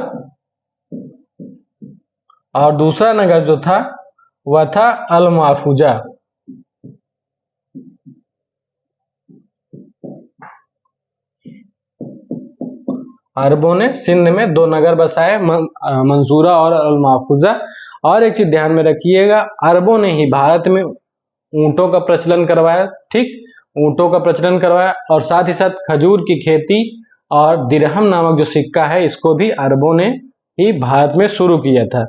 Speaker 1: और दूसरा नगर जो था वह था अल महफूजा। अरबों ने सिंध में दो नगर बसाए, मंसूरा और अल महफूजा। और एक चीज ध्यान में रखिएगा, अरबों ने ही भारत में ऊंटों का प्रचलन करवाया। ठीक, ऊंटों का प्रचलन करवाया, और साथ ही साथ खजूर की खेती और दिरहम नामक जो सिक्का है, इसको भी अरबों ने ही भारत में शुरू किया था।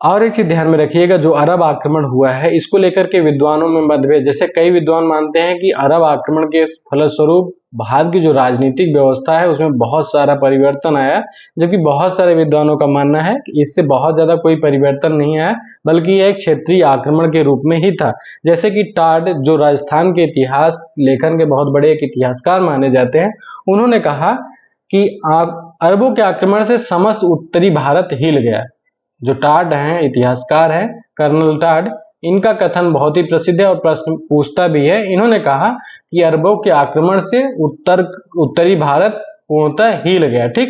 Speaker 1: और एक चीज ध्यान में रखिएगा, जो अरब आक्रमण हुआ है, इसको लेकर के विद्वानों में मतभेद। जैसे कई विद्वान मानते हैं कि अरब आक्रमण के फलस्वरूप भारत की जो राजनीतिक व्यवस्था है उसमें बहुत सारा परिवर्तन आया, जबकि बहुत सारे विद्वानों का मानना है कि इससे बहुत ज्यादा कोई परिवर्तन नहीं आया, बल्कि यह एक क्षेत्रीय आक्रमण के रूप में ही था। जैसे कि टाड, जो राजस्थान के इतिहास लेखन के बहुत बड़े एक इतिहासकार माने जाते हैं, उन्होंने कहा कि अरबों के आक्रमण से समस्त उत्तरी भारत हिल गया। जो टाड हैं, इतिहासकार हैं कर्नल टाड, इनका कथन बहुत ही प्रसिद्ध है और प्रश्न पूछता भी है। इन्होंने कहा कि अरबों के आक्रमण से उत्तरी भारत पूर्णतः हिल गया। ठीक,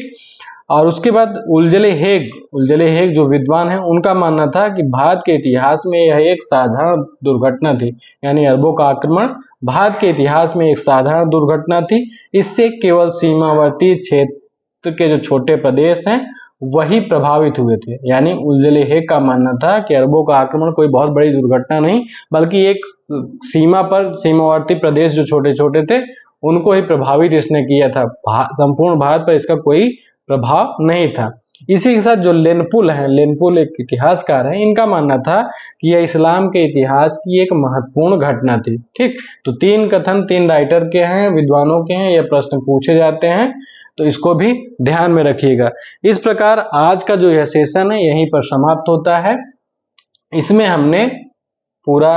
Speaker 1: और उसके बाद उलजले हेग जो विद्वान हैं, उनका मानना था कि भारत के इतिहास में यह एक साधारण दुर्घटना थी। यानी अरबों का आक्रमण भारत के इतिहास में एक साधारण दुर्घटना थी। इससे केवल सीमावर्ती क्षेत्र के जो छोटे प्रदेश हैं वही प्रभावित हुए थे। यानी उलजले हेग का मानना था कि अरबों का आक्रमण कोई बहुत बड़ी दुर्घटना नहीं, बल्कि एक सीमावर्ती प्रदेश जो छोटे छोटे थे उनको ही प्रभावित इसने किया था। संपूर्ण भारत पर इसका कोई प्रभाव नहीं था। इसी के साथ जो लेनपुल एक इतिहासकार हैं, इनका मानना था कि यह इस्लाम के इतिहास की एक महत्वपूर्ण घटना थी। ठीक, तो तीन कथन तीन राइटर के हैं, विद्वानों के हैं, यह प्रश्न पूछे जाते हैं, तो इसको भी ध्यान में रखिएगा। इस प्रकार आज का जो यह सेशन है यहीं पर समाप्त होता है। इसमें हमने पूरा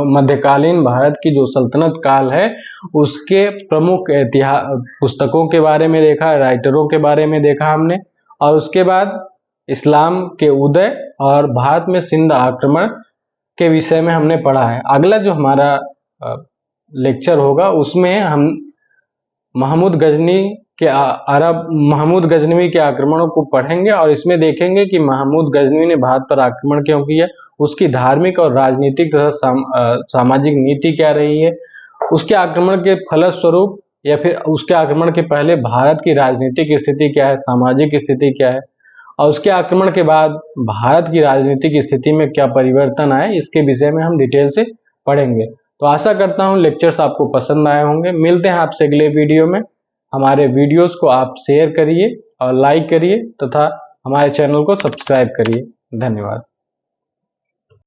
Speaker 1: मध्यकालीन भारत की जो सल्तनत काल है उसके प्रमुख इतिहास पुस्तकों के बारे में देखा, राइटरों के बारे में देखा हमने, और उसके बाद इस्लाम के उदय और भारत में सिंध आक्रमण के विषय में हमने पढ़ा है। अगला जो हमारा लेक्चर होगा उसमें हम महमूद गजनवी के आक्रमणों को पढ़ेंगे और इसमें देखेंगे कि महमूद गजनवी ने भारत पर आक्रमण क्यों किया, उसकी धार्मिक और राजनीतिक तथा सामाजिक नीति क्या रही है, उसके आक्रमण के फलस्वरूप या फिर उसके आक्रमण के पहले भारत की राजनीतिक स्थिति क्या है, सामाजिक स्थिति क्या है, और उसके आक्रमण के बाद भारत की राजनीतिक स्थिति में क्या परिवर्तन आए, इसके विषय में हम डिटेल से पढ़ेंगे। तो आशा करता हूं लेक्चर्स आपको पसंद आए होंगे। मिलते हैं आपसे अगले वीडियो में। हमारे वीडियोस को आप शेयर करिए और लाइक करिए तथा हमारे चैनल को सब्सक्राइब करिए। धन्यवाद।